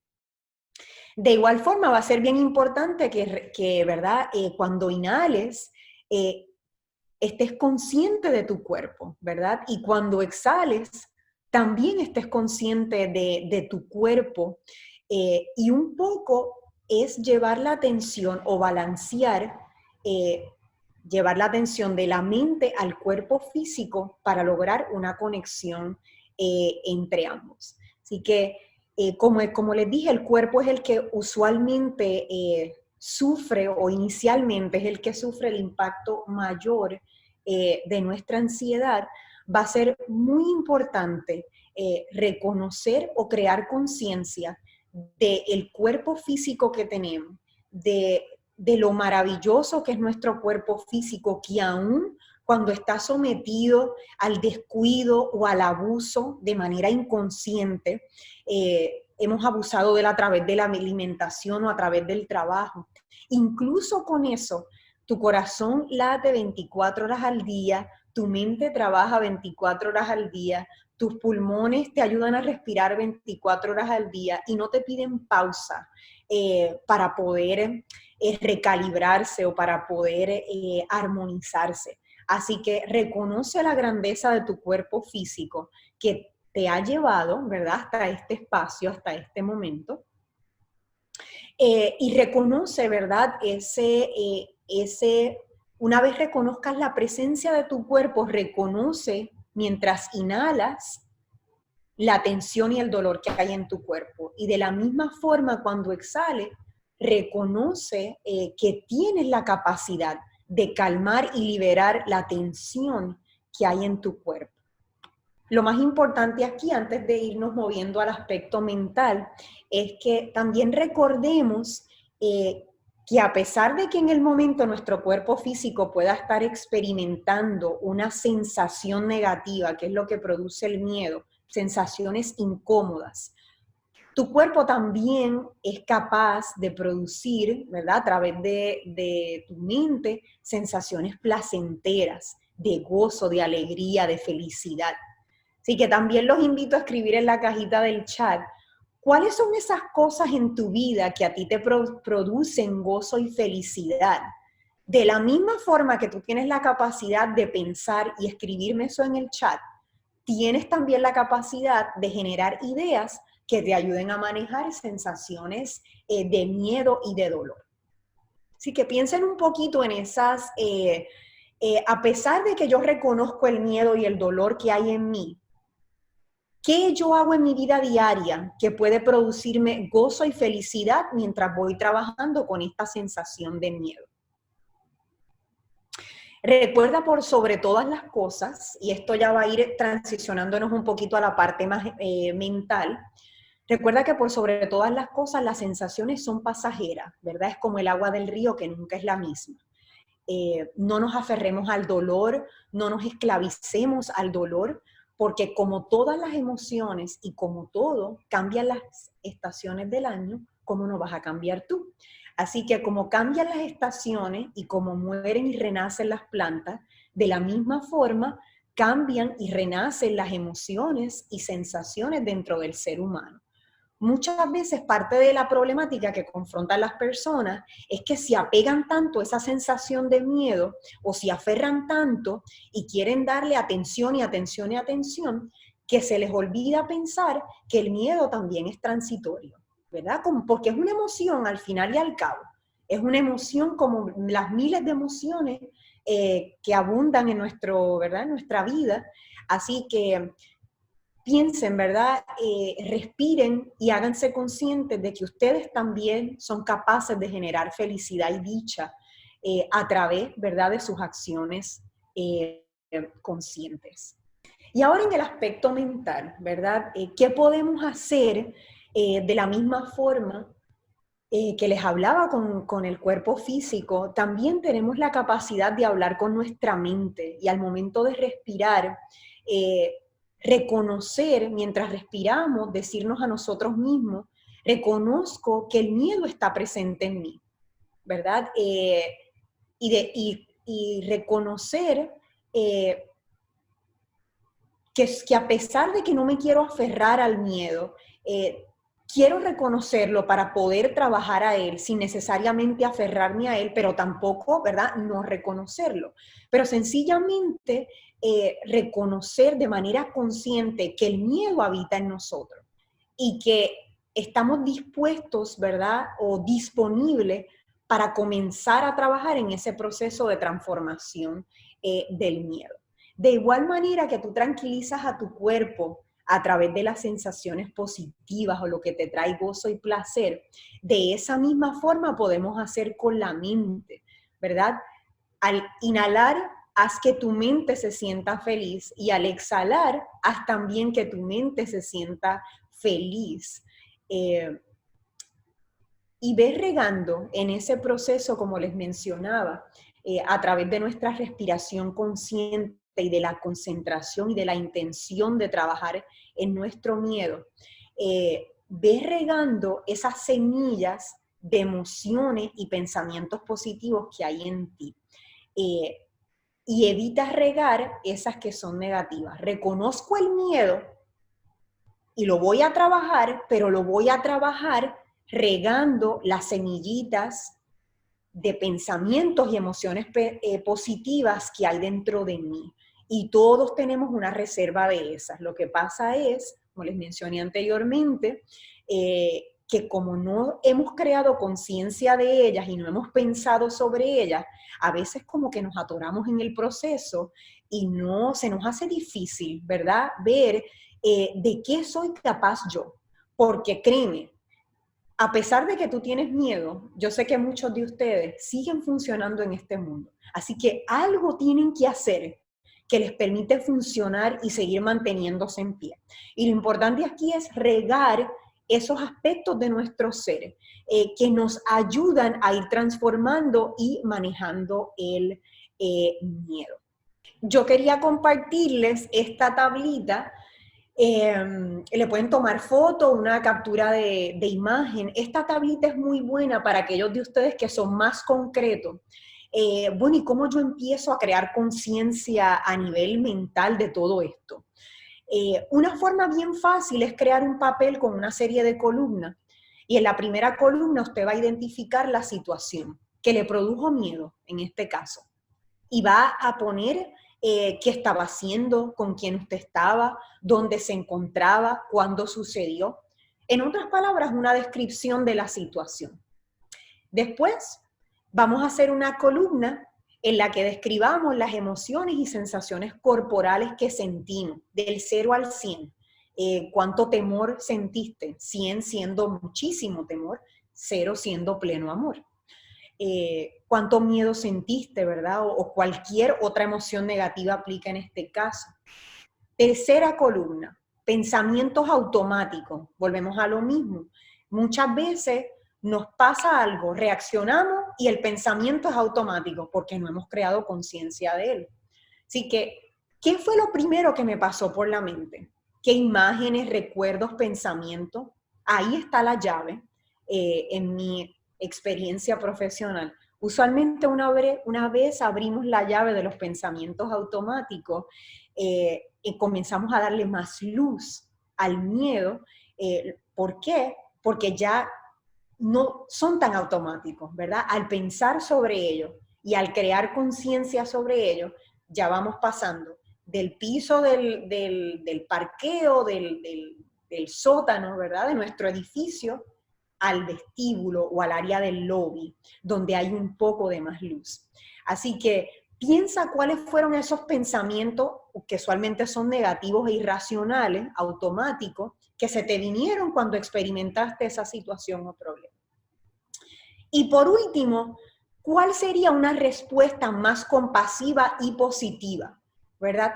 De igual forma va a ser bien importante que ¿verdad? Cuando inhales, estés consciente de tu cuerpo, ¿verdad? Y cuando exhales, también estés consciente de tu cuerpo. Y un poco es llevar la atención o balancear, llevar la atención de la mente al cuerpo físico para lograr una conexión entre ambos. Así que, como les dije, el cuerpo es el que usualmente sufre o inicialmente es el que sufre el impacto mayor de nuestra ansiedad. Va a ser muy importante reconocer o crear conciencia del cuerpo físico que tenemos, de lo maravilloso que es nuestro cuerpo físico, que aún cuando está sometido al descuido o al abuso de manera inconsciente, hemos abusado de él a través de la alimentación o a través del trabajo. Incluso con eso, tu corazón late 24 horas al día, tu mente trabaja 24 horas al día, tus pulmones te ayudan a respirar 24 horas al día y no te piden pausa para poder recalibrarse o para poder armonizarse. Así que reconoce la grandeza de tu cuerpo físico que te ha llevado, ¿verdad?, hasta este espacio, hasta este momento. Y reconoce, ¿verdad?, una vez reconozcas la presencia de tu cuerpo, reconoce mientras inhalas la tensión y el dolor que hay en tu cuerpo. Y de la misma forma, cuando exhales, reconoce que tienes la capacidad de calmar y liberar la tensión que hay en tu cuerpo. Lo más importante aquí, antes de irnos moviendo al aspecto mental, es que también recordemos que a pesar de que en el momento nuestro cuerpo físico pueda estar experimentando una sensación negativa, que es lo que produce el miedo, sensaciones incómodas, Tu cuerpo también es capaz de producir, ¿verdad? A través de tu mente, sensaciones placenteras, de gozo, de alegría, de felicidad. Así que también los invito a escribir en la cajita del chat cuáles son esas cosas en tu vida que a ti te producen gozo y felicidad. De la misma forma que tú tienes la capacidad de pensar y escribirme eso en el chat, tienes también la capacidad de generar ideas que te ayuden a manejar sensaciones de miedo y de dolor. Así que piensen un poquito en esas, a pesar de que yo reconozco el miedo y el dolor que hay en mí, ¿qué yo hago en mi vida diaria que puede producirme gozo y felicidad mientras voy trabajando con esta sensación de miedo? Recuerda por sobre todas las cosas, y esto ya va a ir transicionándonos un poquito a la parte más mental, recuerda que por sobre todas las cosas las sensaciones son pasajeras, ¿verdad? Es como el agua del río que nunca es la misma. No nos aferremos al dolor, no nos esclavicemos al dolor, porque como todas las emociones y como todo, cambian las estaciones del año, ¿cómo no vas a cambiar tú? Así que como cambian las estaciones y como mueren y renacen las plantas, de la misma forma cambian y renacen las emociones y sensaciones dentro del ser humano. Muchas veces parte de la problemática que confrontan las personas es que se apegan tanto a esa sensación de miedo o se aferran tanto y quieren darle atención y atención y atención que se les olvida pensar que el miedo también es transitorio, ¿verdad? Porque es una emoción al final y al cabo. Es una emoción como las miles de emociones que abundan en ¿verdad? En nuestra vida. Así que piensen, ¿verdad? Respiren y háganse conscientes de que ustedes también son capaces de generar felicidad y dicha a través, ¿verdad? De sus acciones conscientes. Y ahora en el aspecto mental, ¿verdad? ¿Qué podemos hacer de la misma forma que les hablaba con el cuerpo físico? También tenemos la capacidad de hablar con nuestra mente y al momento de respirar, reconocer mientras respiramos, decirnos a nosotros mismos, reconozco que el miedo está presente en mí, ¿verdad? Y reconocer que a pesar de que no me quiero aferrar al miedo, quiero reconocerlo para poder trabajar a él sin necesariamente aferrarme a él, pero tampoco, ¿verdad? No reconocerlo. Pero sencillamente reconocer de manera consciente que el miedo habita en nosotros y que estamos dispuestos, ¿verdad? O disponibles para comenzar a trabajar en ese proceso de transformación del miedo. De igual manera que tú tranquilizas a tu cuerpo a través de las sensaciones positivas o lo que te trae gozo y placer, de esa misma forma podemos hacer con la mente, ¿verdad? Al inhalar, haz que tu mente se sienta feliz y al exhalar, haz también que tu mente se sienta feliz. Y ves regando en ese proceso, como les mencionaba, a través de nuestra respiración consciente y de la concentración y de la intención de trabajar en nuestro miedo, ves regando esas semillas de emociones y pensamientos positivos que hay en ti. Y evitas regar esas que son negativas. Reconozco el miedo y lo voy a trabajar, pero lo voy a trabajar regando las semillitas de pensamientos y emociones positivas que hay dentro de mí. Y todos tenemos una reserva de esas. Lo que pasa es, como les mencioné anteriormente, que como no hemos creado conciencia de ellas y no hemos pensado sobre ellas, a veces como que nos atoramos en el proceso y no se nos hace difícil, ¿verdad? Ver de qué soy capaz yo. Porque créeme, a pesar de que tú tienes miedo, yo sé que muchos de ustedes siguen funcionando en este mundo. Así que algo tienen que hacer que les permite funcionar y seguir manteniéndose en pie. Y lo importante aquí es regar esos aspectos de nuestro ser que nos ayudan a ir transformando y manejando el miedo. Yo quería compartirles esta tablita Le pueden tomar foto, una captura de imagen. Esta tablita es muy buena para aquellos de ustedes que son más concretos. Bueno, ¿y cómo yo empiezo a crear conciencia a nivel mental de todo esto? Una forma bien fácil es crear un papel con una serie de columnas. Y en la primera columna usted va a identificar la situación que le produjo miedo, en este caso. Y va a poner qué estaba haciendo, con quién usted estaba, dónde se encontraba, cuándo sucedió. En otras palabras, una descripción de la situación. Después, vamos a hacer una columna en la que describamos las emociones y sensaciones corporales que sentimos, del 0 al 100. ¿Cuánto temor sentiste? 100 siendo muchísimo temor, 0 siendo pleno amor. Cuánto miedo sentiste, ¿verdad? O cualquier otra emoción negativa aplica en este caso. Tercera columna, pensamientos automáticos. Volvemos a lo mismo. Muchas veces nos pasa algo, reaccionamos y el pensamiento es automático porque no hemos creado conciencia de él. Así que, ¿qué fue lo primero que me pasó por la mente? ¿Qué imágenes, recuerdos, pensamientos? Ahí está la llave en mi experiencia profesional. Usualmente una vez abrimos la llave de los pensamientos automáticos y comenzamos a darle más luz al miedo. ¿Por qué? Porque ya no son tan automáticos, ¿verdad? Al pensar sobre ello y al crear conciencia sobre ello, ya vamos pasando del piso del parqueo, del sótano, ¿verdad? De nuestro edificio, al vestíbulo o al área del lobby, donde hay un poco de más luz. Así que piensa cuáles fueron esos pensamientos que usualmente son negativos e irracionales, automáticos, que se te vinieron cuando experimentaste esa situación o problema. Y por último, ¿cuál sería una respuesta más compasiva y positiva? ¿Verdad?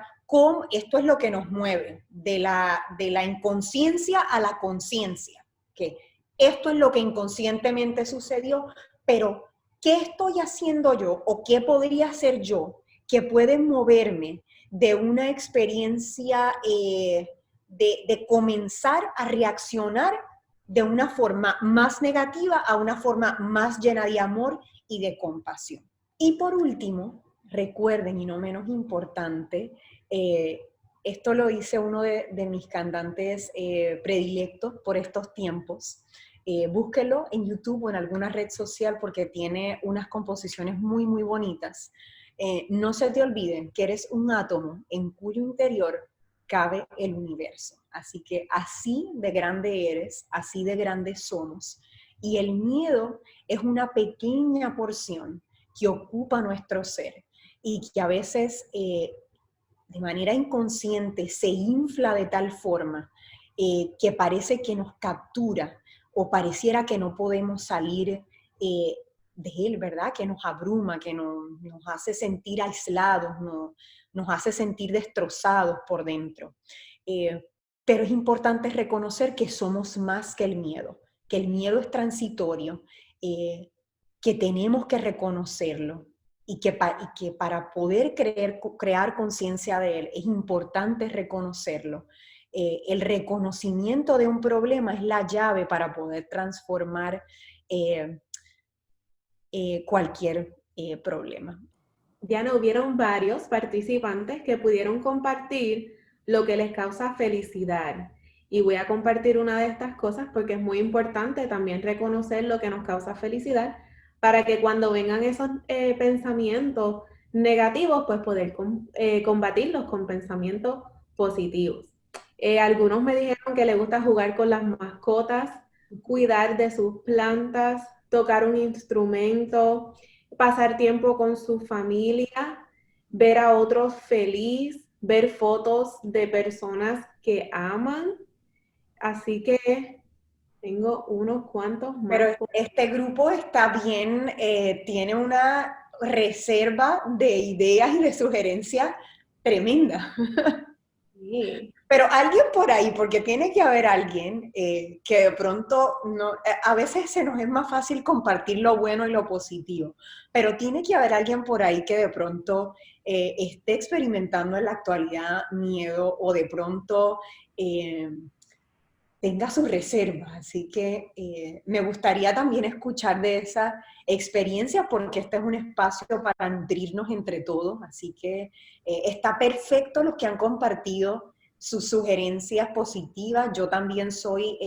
Esto es lo que nos mueve, de la inconsciencia a la conciencia. Que esto es lo que inconscientemente sucedió, pero ¿qué estoy haciendo yo o qué podría hacer yo que puede moverme de una experiencia de comenzar a reaccionar de una forma más negativa a una forma más llena de amor y de compasión? Y por último, recuerden, y no menos importante, esto lo dice uno de mis cantantes predilectos por estos tiempos. Búsquelo en YouTube o en alguna red social porque tiene unas composiciones muy, muy bonitas. No se te olviden que eres un átomo en cuyo interior cabe el universo. Así que así de grande eres, así de grande somos. Y el miedo es una pequeña porción que ocupa nuestro ser y que a veces de manera inconsciente se infla de tal forma que parece que nos captura o pareciera que no podemos salir de él, ¿verdad? Que nos abruma, que nos hace sentir aislados, nos hace sentir destrozados por dentro. Pero es importante reconocer que somos más que el miedo es transitorio, que tenemos que reconocerlo y que para poder crear conciencia de él es importante reconocerlo. El reconocimiento de un problema es la llave para poder transformar cualquier problema. Diana, hubieron varios participantes que pudieron compartir lo que les causa felicidad. Y voy a compartir una de estas cosas porque es muy importante también reconocer lo que nos causa felicidad para que cuando vengan esos pensamientos negativos, pues poder combatirlos con pensamientos positivos. Algunos me dijeron que les gusta jugar con las mascotas, cuidar de sus plantas, tocar un instrumento, pasar tiempo con su familia, ver a otros feliz, ver fotos de personas que aman. Así que tengo unos cuantos más. Pero este grupo está bien, tiene una reserva de ideas y de sugerencias tremenda. Sí. Pero alguien por ahí, porque tiene que haber alguien que de pronto, no, a veces se nos es más fácil compartir lo bueno y lo positivo, pero tiene que haber alguien por ahí que de pronto esté experimentando en la actualidad miedo o de pronto tenga sus reservas. Así que me gustaría también escuchar de esa experiencia porque este es un espacio para nutrirnos entre todos. Así que está perfecto los que han compartido sus sugerencias positivas. Yo también soy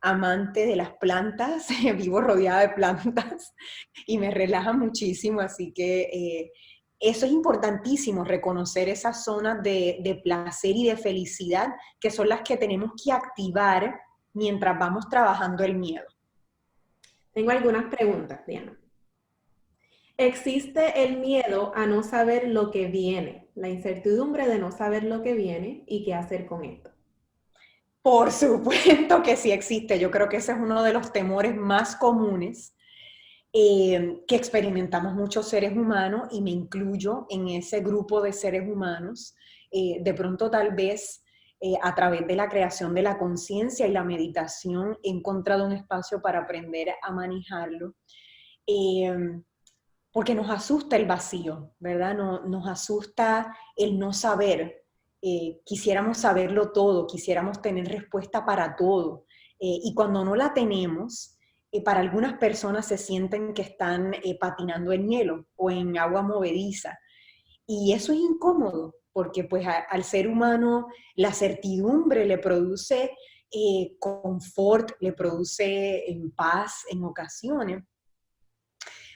amante de las plantas, vivo rodeada de plantas y me relaja muchísimo. Así que eso es importantísimo, reconocer esas zonas de placer y de felicidad que son las que tenemos que activar mientras vamos trabajando el miedo. Tengo algunas preguntas, Diana. ¿Existe el miedo a no saber lo que viene? La incertidumbre de no saber lo que viene y qué hacer con esto. Por supuesto que sí existe. Yo creo que ese es uno de los temores más comunes que experimentamos muchos seres humanos, y me incluyo en ese grupo de seres humanos. De pronto tal vez a través de la creación de la conciencia y la meditación he encontrado un espacio para aprender a manejarlo, porque nos asusta el vacío, ¿verdad? Nos asusta el no saber. Quisiéramos saberlo todo, quisiéramos tener respuesta para todo, y cuando no la tenemos, para algunas personas se sienten que están patinando en hielo o en agua movediza. Y eso es incómodo, porque pues al ser humano la certidumbre le produce confort, le produce paz en ocasiones.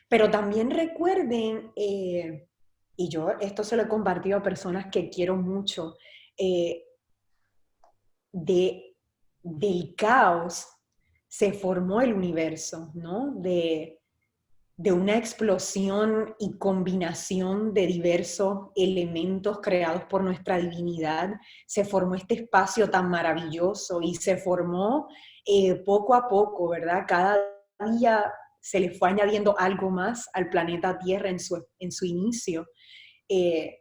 Pero también recuerden, y yo esto se lo he compartido a personas que quiero mucho, eh, del caos se formó el universo, ¿no? De una explosión y combinación de diversos elementos creados por nuestra divinidad, se formó este espacio tan maravilloso y se formó poco a poco, ¿verdad? Cada día se le fue añadiendo algo más al planeta Tierra en su inicio. Eh,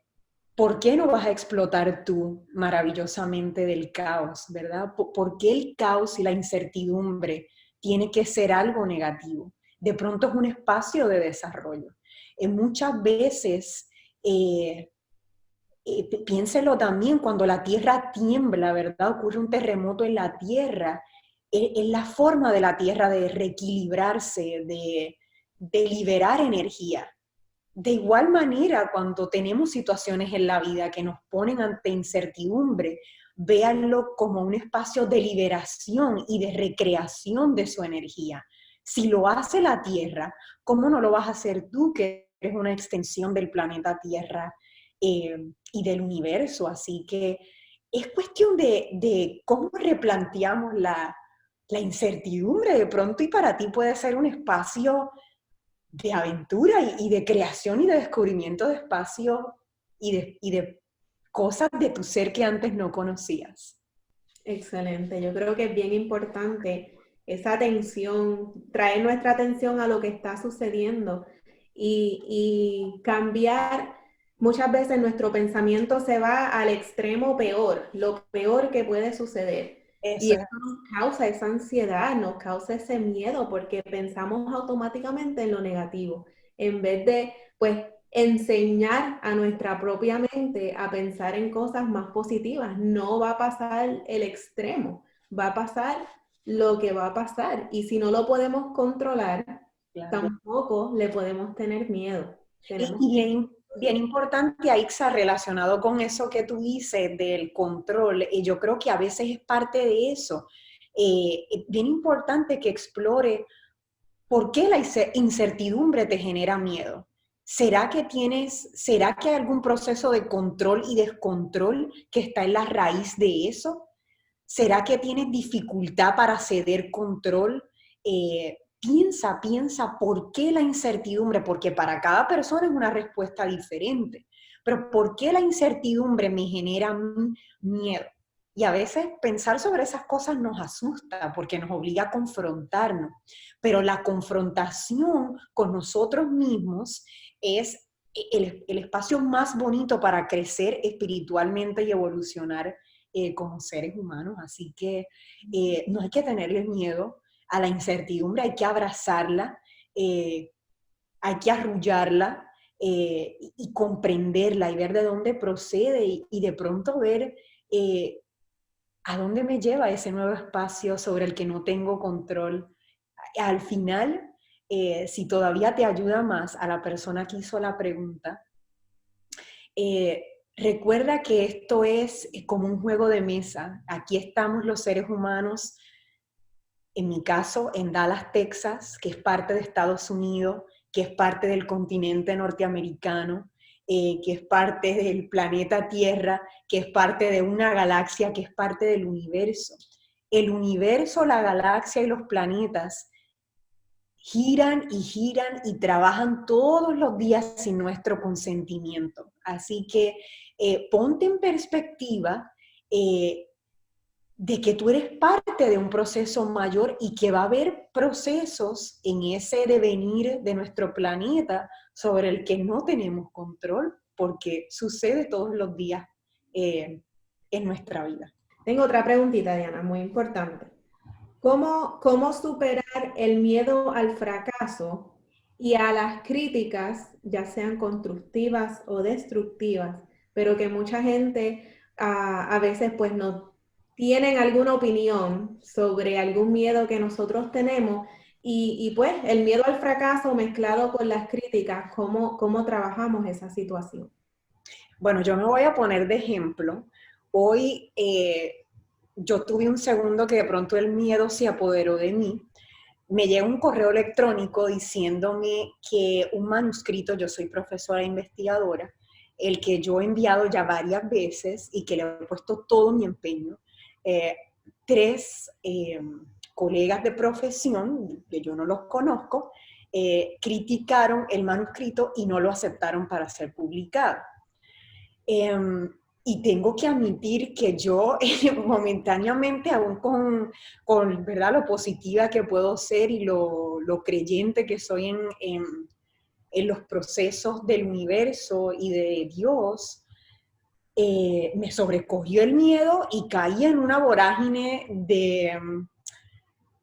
¿Por qué no vas a explotar tú maravillosamente del caos, verdad? ¿Por qué el caos y la incertidumbre tiene que ser algo negativo? De pronto es un espacio de desarrollo. Muchas veces, piénselo también, cuando la tierra tiembla, ¿verdad? Ocurre un terremoto en la tierra, es la forma de la tierra de reequilibrarse, de liberar energía. De igual manera, cuando tenemos situaciones en la vida que nos ponen ante incertidumbre, véanlo como un espacio de liberación y de recreación de su energía. Si lo hace la Tierra, ¿cómo no lo vas a hacer tú, que eres una extensión del planeta Tierra y del universo? Así que es cuestión de cómo replanteamos la incertidumbre de pronto, y para ti puede ser un espacio de aventura y de creación y de descubrimiento de espacio y de cosas de tu ser que antes no conocías. Excelente. Yo creo que es bien importante esa atención, traer nuestra atención a lo que está sucediendo y cambiar. Muchas veces nuestro pensamiento se va al extremo peor, lo peor que puede suceder. Y Eso eso es, nos causa esa ansiedad, nos causa ese miedo porque pensamos automáticamente en lo negativo, en vez de, pues, enseñar a nuestra propia mente a pensar en cosas más positivas. No va a pasar el extremo, va a pasar lo que va a pasar. Y si no lo podemos controlar, claro. tampoco le podemos tener miedo. Tenemos Y bien importante, Aixa, relacionado con eso que tú dices del control, yo creo que a veces es parte de eso. Bien importante que explore por qué la incertidumbre te genera miedo. ¿Será que hay algún proceso de control y descontrol que está en la raíz de eso? ¿Será que tienes dificultad para ceder control? Piensa, ¿por qué la incertidumbre? Porque para cada persona es una respuesta diferente. Pero ¿por qué la incertidumbre me genera miedo? Y a veces pensar sobre esas cosas nos asusta porque nos obliga a confrontarnos. Pero la confrontación con nosotros mismos es el espacio más bonito para crecer espiritualmente y evolucionar como seres humanos. Así que no hay que tenerle miedo a la incertidumbre, hay que abrazarla, hay que arrullarla, y comprenderla y ver de dónde procede, y de pronto ver ¿A dónde me lleva ese nuevo espacio sobre el que no tengo control? Al final, si todavía te ayuda más a la persona que hizo la pregunta, recuerda que esto es como un juego de mesa. Aquí estamos los seres humanos, en mi caso, en Dallas, Texas, que es parte de Estados Unidos, que es parte del continente norteamericano, que es parte del planeta Tierra, que es parte de una galaxia, que es parte del universo. El universo, la galaxia y los planetas giran y trabajan todos los días sin nuestro consentimiento. Así que ponte en perspectiva de que tú eres parte de un proceso mayor y que va a haber procesos en ese devenir de nuestro planeta sobre el que no tenemos control, porque sucede todos los días en nuestra vida. Tengo otra preguntita, Diana, muy importante. ¿Cómo superar el miedo al fracaso y a las críticas, ya sean constructivas o destructivas, pero que mucha gente a veces pues no tienen alguna opinión sobre algún miedo que nosotros tenemos y pues el miedo al fracaso mezclado con las críticas, ¿cómo trabajamos esa situación? Bueno, yo me voy a poner de ejemplo. Hoy yo tuve un segundo que de pronto el miedo se apoderó de mí. Me llega un correo electrónico diciéndome que un manuscrito, yo soy profesora e investigadora, el que yo he enviado ya varias veces y que le he puesto todo mi empeño, tres colegas de profesión, que yo no los conozco, criticaron el manuscrito y no lo aceptaron para ser publicado. Y tengo que admitir que yo momentáneamente, aún con ¿verdad? Lo positiva que puedo ser y lo creyente que soy en los procesos del universo y de Dios, me sobrecogió el miedo y caí en una vorágine de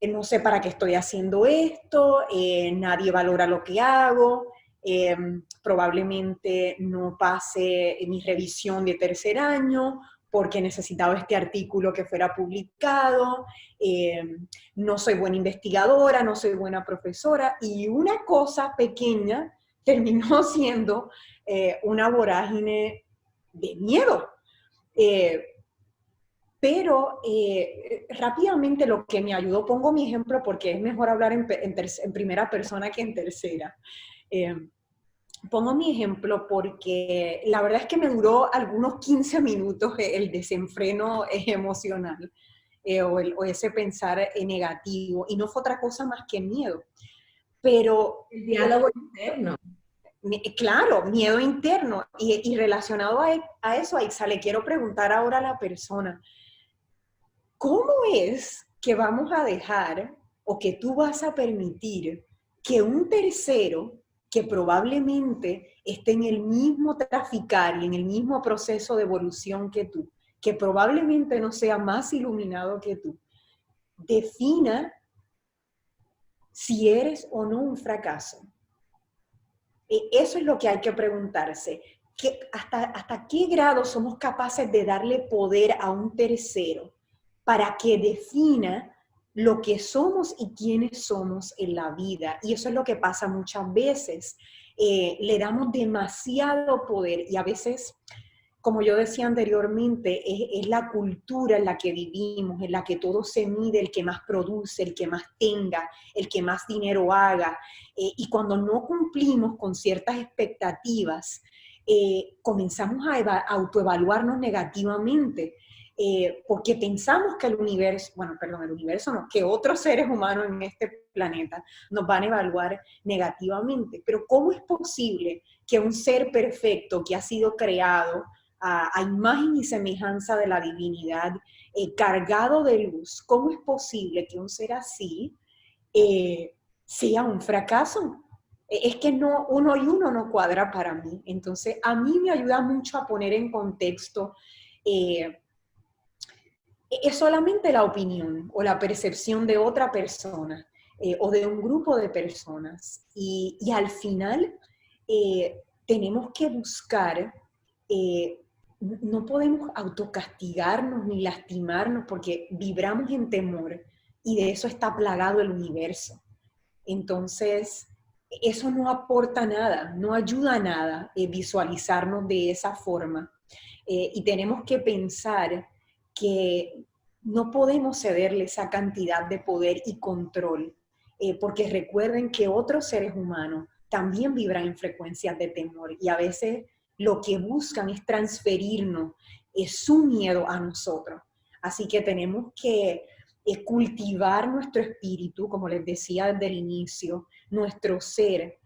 no sé para qué estoy haciendo esto, nadie valora lo que hago, probablemente no pase mi revisión de tercer año porque necesitaba este artículo que fuera publicado, no soy buena investigadora, no soy buena profesora, y una cosa pequeña terminó siendo una vorágine de miedo. Pero rápidamente lo que me ayudó, pongo mi ejemplo porque es mejor hablar en primera persona que en tercera. Pongo mi ejemplo porque la verdad es que me duró algunos 15 minutos el desenfreno emocional o ese pensar negativo, y no fue otra cosa más que miedo. Pero El diálogo interno. claro, miedo interno, y relacionado a eso, Aixa, le quiero preguntar ahora a la persona, ¿cómo es que vamos a dejar o que tú vas a permitir que un tercero que probablemente esté en el mismo traficar y en el mismo proceso de evolución que tú, que probablemente no sea más iluminado que tú, defina si eres o no un fracaso? Eso es lo que hay que preguntarse. ¿Hasta qué grado somos capaces de darle poder a un tercero para que defina lo que somos y quiénes somos en la vida? Y eso es lo que pasa muchas veces. Le damos demasiado poder y a veces, como yo decía anteriormente, es la cultura en la que vivimos, en la que todo se mide, el que más produce, el que más tenga, el que más dinero haga. Y cuando no cumplimos con ciertas expectativas, comenzamos a autoevaluarnos negativamente, porque pensamos que el universo no, que otros seres humanos en este planeta nos van a evaluar negativamente. Pero ¿cómo es posible que un ser perfecto que ha sido creado a imagen y semejanza de la divinidad, cargado de luz, cómo es posible que un ser así sea un fracaso? Es que no, uno y uno no cuadra para mí. Entonces, a mí me ayuda mucho a poner en contexto, es solamente la opinión o la percepción de otra persona o de un grupo de personas. Y al final tenemos que buscar no podemos autocastigarnos ni lastimarnos porque vibramos en temor y de eso está plagado el universo. Entonces, eso no aporta nada, no ayuda a nada visualizarnos de esa forma. Y tenemos que pensar que no podemos cederle esa cantidad de poder y control, porque recuerden que otros seres humanos también vibran en frecuencias de temor y a veces lo que buscan es transferirnos su miedo a nosotros. Así que tenemos que cultivar nuestro espíritu, como les decía desde el inicio, nuestro ser,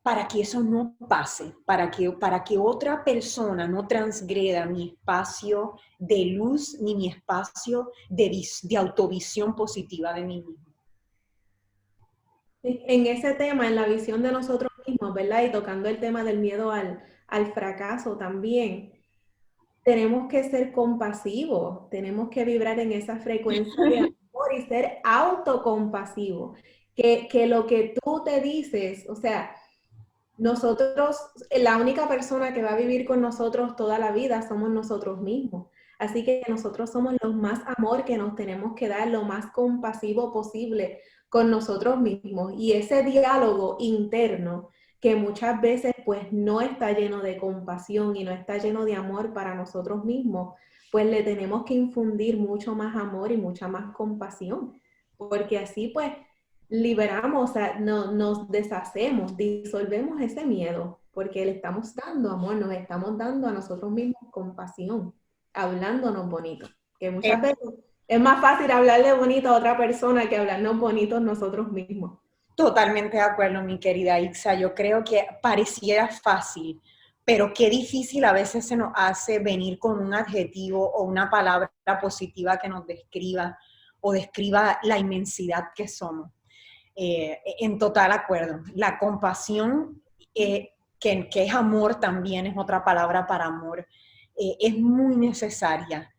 para que eso no pase, para que otra persona no transgreda mi espacio de luz ni mi espacio de autovisión positiva de mí mismo. En ese tema, en la visión de nosotros mismos, ¿verdad? Y tocando el tema del miedo al fracaso también, tenemos que ser compasivos, tenemos que vibrar en esa frecuencia de amor y ser autocompasivos. Que lo que tú te dices, o sea, nosotros, la única persona que va a vivir con nosotros toda la vida somos nosotros mismos. Así que nosotros somos los más amor que nos tenemos que dar, lo más compasivo posible con nosotros mismos. Y ese diálogo interno que muchas veces pues no está lleno de compasión y no está lleno de amor para nosotros mismos, pues le tenemos que infundir mucho más amor y mucha más compasión. Porque así pues liberamos, o sea, nos deshacemos, disolvemos ese miedo, porque le estamos dando amor, nos estamos dando a nosotros mismos compasión, hablándonos bonito, que muchas veces es más fácil hablarle bonito a otra persona que hablarnos bonitos nosotros mismos. Totalmente de acuerdo, mi querida Ixa. Yo creo que pareciera fácil, pero qué difícil a veces se nos hace venir con un adjetivo o una palabra positiva que nos describa o describa la inmensidad que somos. En total acuerdo. La compasión, que es amor también, es otra palabra para amor, es muy necesaria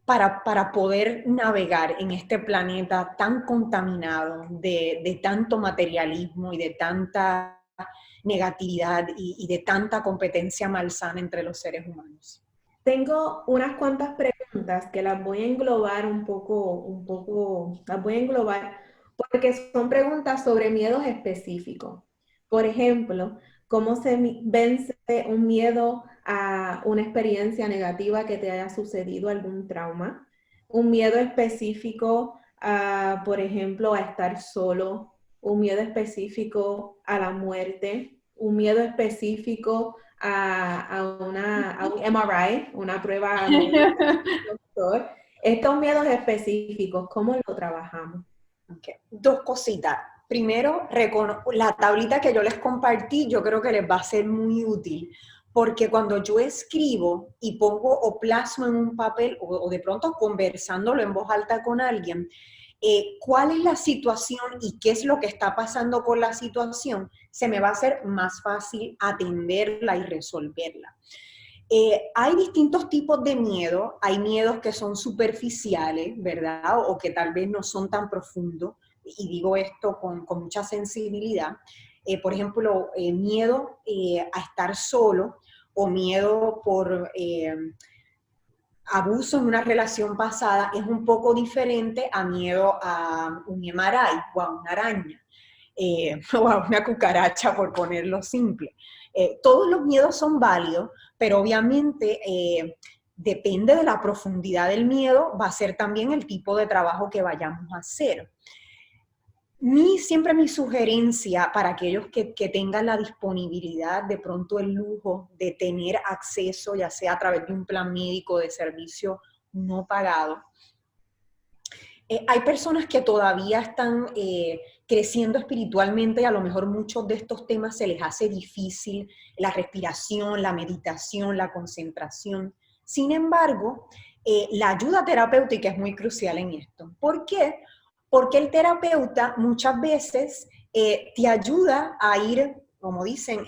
para poder navegar en este planeta tan contaminado de tanto materialismo y de tanta negatividad y de tanta competencia malsana entre los seres humanos. Tengo unas cuantas preguntas que las voy a englobar las voy a englobar porque son preguntas sobre miedos específicos. Por ejemplo, ¿cómo se vence un miedo a una experiencia negativa que te haya sucedido, algún trauma? Un miedo específico a, por ejemplo, a estar solo, un miedo específico a la muerte, un miedo específico a un MRI, una prueba médica, doctor. Estos miedos específicos, ¿cómo lo trabajamos? Okay. Dos cositas. Primero, la tablita que yo les compartí, yo creo que les va a ser muy útil, porque cuando yo escribo y pongo o plasmo en un papel o de pronto conversándolo en voz alta con alguien, cuál es la situación y qué es lo que está pasando con la situación, se me va a hacer más fácil atenderla y resolverla. Hay distintos tipos de miedo. Hay miedos que son superficiales, ¿verdad? O que tal vez no son tan profundos, y digo esto con mucha sensibilidad. Por ejemplo, miedo a estar solo o miedo por abuso en una relación pasada es un poco diferente a miedo a un MRI o a una araña. O a una cucaracha, por ponerlo simple. Todos los miedos son válidos, pero obviamente depende de la profundidad del miedo, va a ser también el tipo de trabajo que vayamos a hacer. Siempre mi sugerencia para aquellos que tengan la disponibilidad, de pronto el lujo de tener acceso, ya sea a través de un plan médico de servicio no pagado, hay personas que todavía están creciendo espiritualmente y a lo mejor muchos de estos temas se les hace difícil, la respiración, la meditación, la concentración. Sin embargo, la ayuda terapéutica es muy crucial en esto. ¿Por qué? Porque el terapeuta muchas veces te ayuda a ir, como dicen,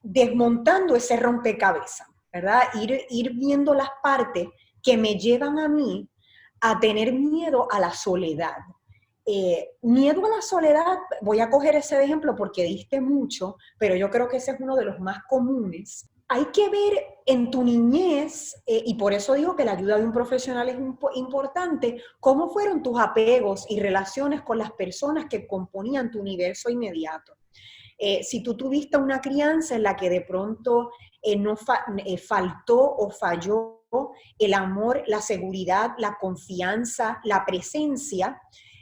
desmontando ese rompecabezas, ¿verdad? Ir viendo las partes que me llevan a mí a tener miedo a la soledad. Miedo a la soledad, voy a coger ese de ejemplo porque diste mucho, pero yo creo que ese es uno de los más comunes. Hay que ver en tu niñez, y por eso digo que la ayuda de un profesional es importante, cómo fueron tus apegos y relaciones con las personas que componían tu universo inmediato. Si tú tuviste una crianza en la que de pronto no faltó o falló el amor, la seguridad, la confianza, la presencia,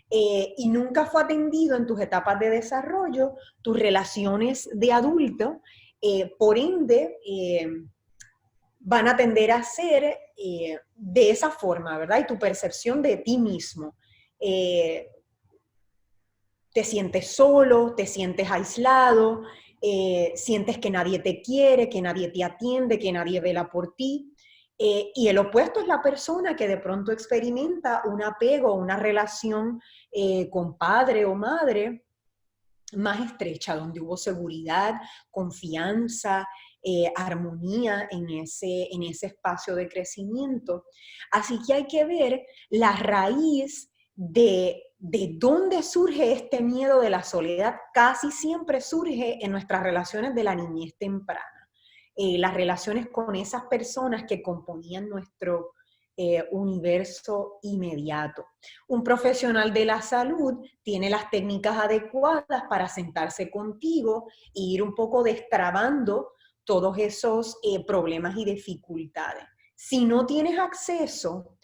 y nunca fue atendido en tus etapas de desarrollo, tus relaciones de adulto, por ende, van a tender a ser de esa forma, ¿verdad? Y tu percepción de ti mismo. Te sientes solo, te sientes aislado, sientes que nadie te quiere, que nadie te atiende, que nadie vela por ti. Y el opuesto es la persona que de pronto experimenta un apego, una relación con padre o madre más estrecha, donde hubo seguridad, confianza, armonía en ese espacio de crecimiento. Así que hay que ver la raíz de dónde surge este miedo de la soledad. Casi siempre surge en nuestras relaciones de la niñez temprana. Las relaciones con esas personas que componían nuestro universo inmediato. Un profesional de la salud tiene las técnicas adecuadas para sentarse contigo e ir un poco destrabando todos esos problemas y dificultades. Si no tienes acceso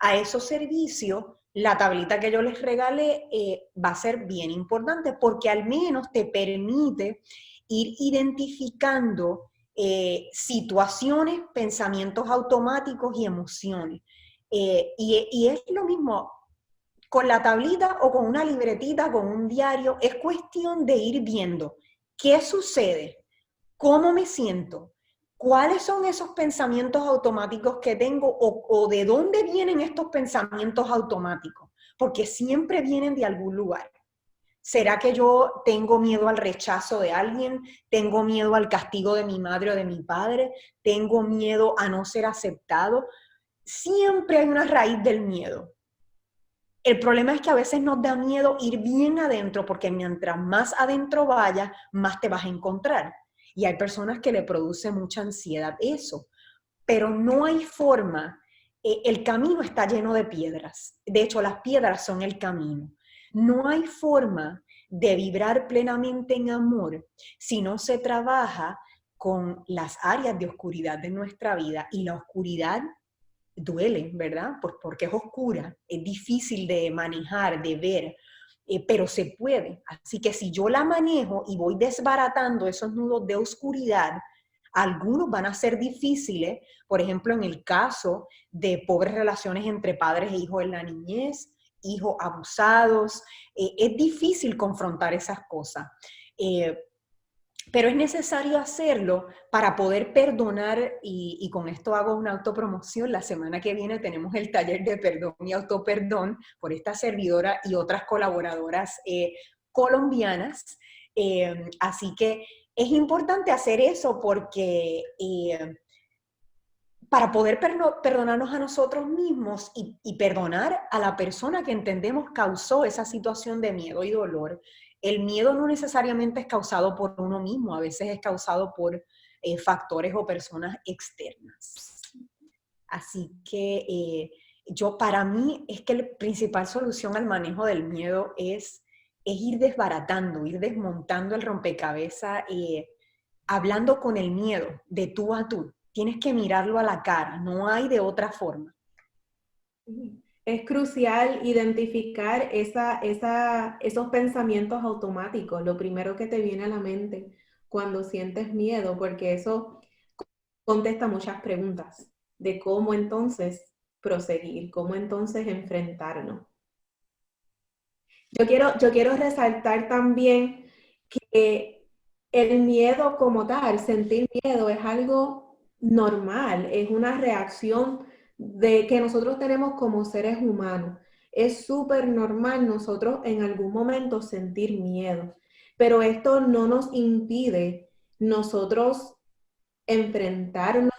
a esos servicios, la tablita que yo les regalé va a ser bien importante porque al menos te permite ir identificando situaciones, pensamientos automáticos y emociones. Y es lo mismo con la tablita o con una libretita, con un diario, es cuestión de ir viendo qué sucede, cómo me siento, cuáles son esos pensamientos automáticos que tengo o de dónde vienen estos pensamientos automáticos, porque siempre vienen de algún lugar. ¿Será que yo tengo miedo al rechazo de alguien? ¿Tengo miedo al castigo de mi madre o de mi padre? ¿Tengo miedo a no ser aceptado? Siempre hay una raíz del miedo. El problema es que a veces nos da miedo ir bien adentro, porque mientras más adentro vayas, más te vas a encontrar. Y hay personas que le produce mucha ansiedad eso, pero no hay forma. El camino está lleno de piedras. De hecho, las piedras son el camino. No hay forma de vibrar plenamente en amor si no se trabaja con las áreas de oscuridad de nuestra vida. Y la oscuridad duele, ¿verdad? Porque es oscura, es difícil de manejar, de ver, pero se puede. Así que si yo la manejo y voy desbaratando esos nudos de oscuridad, algunos van a ser difíciles, por ejemplo, en el caso de pobres relaciones entre padres e hijos en la niñez, hijos abusados, es difícil confrontar esas cosas. Pero es necesario hacerlo para poder perdonar, y con esto hago una autopromoción. La semana que viene tenemos el taller de perdón y autoperdón por esta servidora y otras colaboradoras colombianas. Así que es importante hacer eso porque para poder perdonarnos a nosotros mismos y perdonar a la persona que entendemos causó esa situación de miedo y dolor. El miedo no necesariamente es causado por uno mismo, a veces es causado por factores o personas externas. Así que para mí es que la principal solución al manejo del miedo es ir desbaratando, ir desmontando el rompecabezas, hablando con el miedo de tú a tú. Tienes que mirarlo a la cara, no hay de otra forma. Es crucial identificar esos pensamientos automáticos, lo primero que te viene a la mente cuando sientes miedo, porque eso contesta muchas preguntas de cómo entonces proseguir, cómo entonces enfrentarnos. Yo quiero resaltar también que el miedo como tal, sentir miedo es algo normal, es una reacción de que nosotros tenemos como seres humanos. Es súper normal nosotros en algún momento sentir miedo, pero esto no nos impide nosotros enfrentarnos,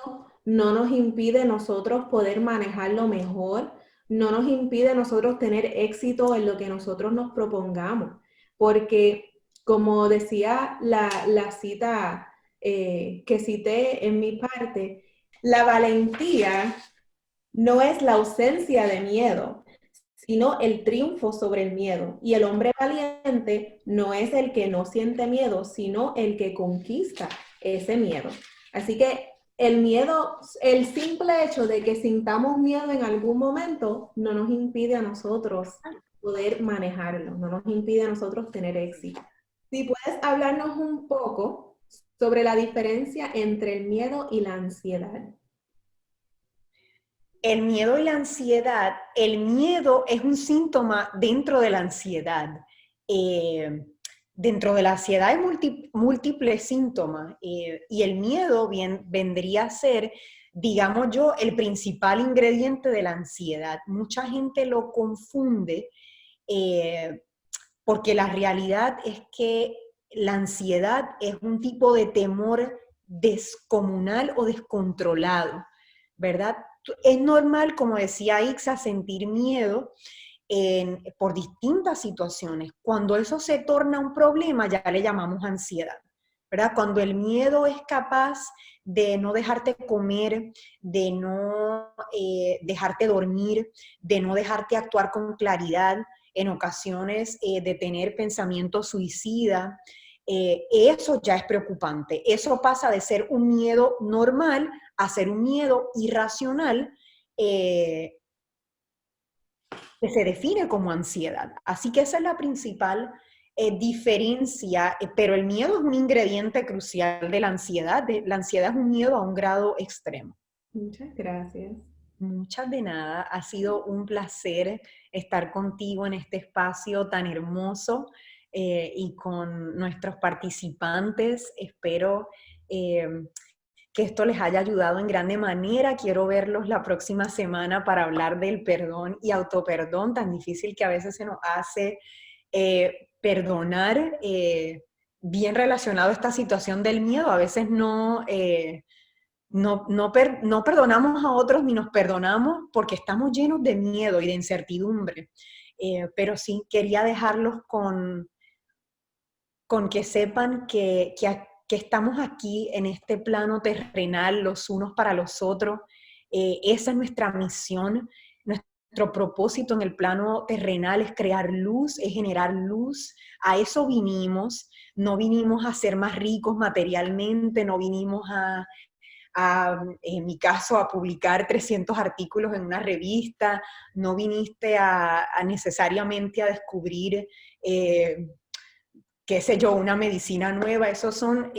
no nos impide nosotros poder manejarlo mejor, no nos impide a nosotros tener éxito en lo que nosotros nos propongamos, porque como decía la cita que cité en mi parte, la valentía no es la ausencia de miedo, sino el triunfo sobre el miedo. Y el hombre valiente no es el que no siente miedo, sino el que conquista ese miedo. Así que el miedo, el simple hecho de que sintamos miedo en algún momento, no nos impide a nosotros poder manejarlo, no nos impide a nosotros tener éxito. Si puedes hablarnos un poco sobre la diferencia entre el miedo y la ansiedad. El miedo y la ansiedad, el miedo es un síntoma dentro de la ansiedad. Dentro de la ansiedad hay múltiples síntomas y el miedo vendría a ser, digamos yo, el principal ingrediente de la ansiedad. Mucha gente lo confunde porque la realidad es que la ansiedad es un tipo de temor descomunal o descontrolado, ¿verdad? Es normal, como decía Ixa, sentir miedo por distintas situaciones. Cuando eso se torna un problema, ya le llamamos ansiedad, ¿verdad? Cuando el miedo es capaz de no dejarte comer, de no dejarte dormir, de no dejarte actuar con claridad, en ocasiones de tener pensamientos suicidas, eso ya es preocupante. Eso pasa de ser un miedo normal a ser un miedo irracional que se define como ansiedad. Así que esa es la principal diferencia, pero el miedo es un ingrediente crucial de la ansiedad. La ansiedad es un miedo a un grado extremo. Muchas gracias. Muchas de nada. Ha sido un placer estar contigo en este espacio tan hermoso y con nuestros participantes. Espero que esto les haya ayudado en grande manera. Quiero verlos la próxima semana para hablar del perdón y autoperdón, tan difícil que a veces se nos hace perdonar, bien relacionado a esta situación del miedo. A veces no perdonamos a otros ni nos perdonamos porque estamos llenos de miedo y de incertidumbre. Pero sí, quería dejarlos con que sepan que estamos aquí en este plano terrenal los unos para los otros. Esa es nuestra misión, nuestro propósito en el plano terrenal es crear luz, es generar luz. A eso vinimos. No vinimos a ser más ricos materialmente, no vinimos en mi caso, a publicar 300 artículos en una revista, no viniste a necesariamente a descubrir, qué sé yo, una medicina nueva. Esos son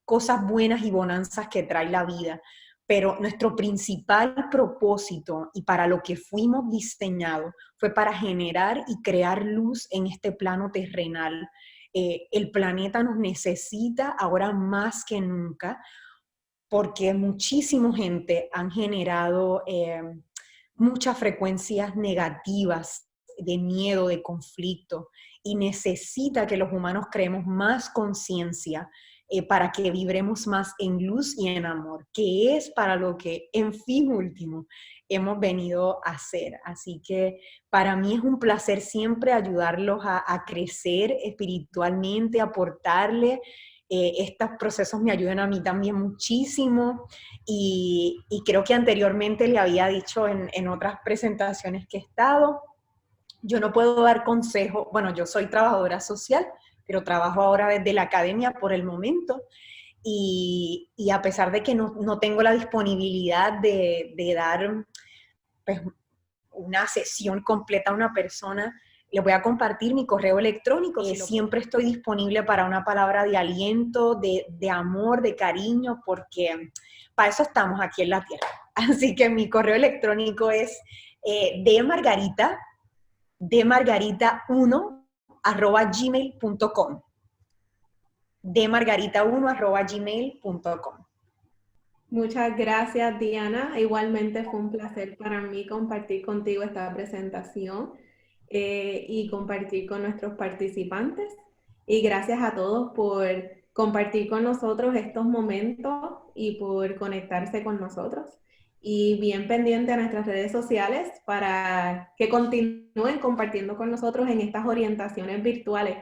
cosas buenas y bonanzas que trae la vida. Pero nuestro principal propósito y para lo que fuimos diseñados fue para generar y crear luz en este plano terrenal. El planeta nos necesita ahora más que nunca, porque muchísima gente han generado muchas frecuencias negativas de miedo, de conflicto, y necesita que los humanos creemos más conciencia para que vibremos más en luz y en amor, que es para lo que, en fin último, hemos venido a hacer. Así que para mí es un placer siempre ayudarlos a crecer espiritualmente, aportarle. Estos procesos me ayudan a mí también muchísimo y creo que anteriormente le había dicho en otras presentaciones que he estado, yo no puedo dar consejo. Bueno, yo soy trabajadora social, pero trabajo ahora desde la academia por el momento y a pesar de que no tengo la disponibilidad de dar pues, una sesión completa a una persona, les voy a compartir mi correo electrónico. Siempre estoy disponible para una palabra de aliento, de amor, de cariño, porque para eso estamos aquí en la tierra. Así que mi correo electrónico es dmargarita1@gmail.com. dmargarita1@gmail.com. Muchas gracias, Diana. Igualmente fue un placer para mí compartir contigo esta presentación y compartir con nuestros participantes. Y gracias a todos por compartir con nosotros estos momentos y por conectarse con nosotros. y bien pendiente a nuestras redes sociales para que continúen compartiendo con nosotros en estas orientaciones virtuales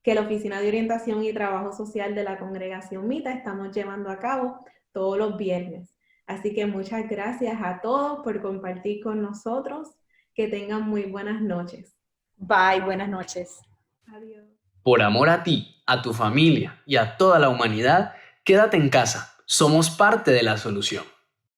que la Oficina de Orientación y Trabajo Social de la Congregación Mita estamos llevando a cabo todos los viernes. Así que muchas gracias a todos por compartir con nosotros. Que tengan muy buenas noches. Bye, buenas noches. Adiós. Por amor a ti, a tu familia y a toda la humanidad, quédate en casa. Somos parte de la solución.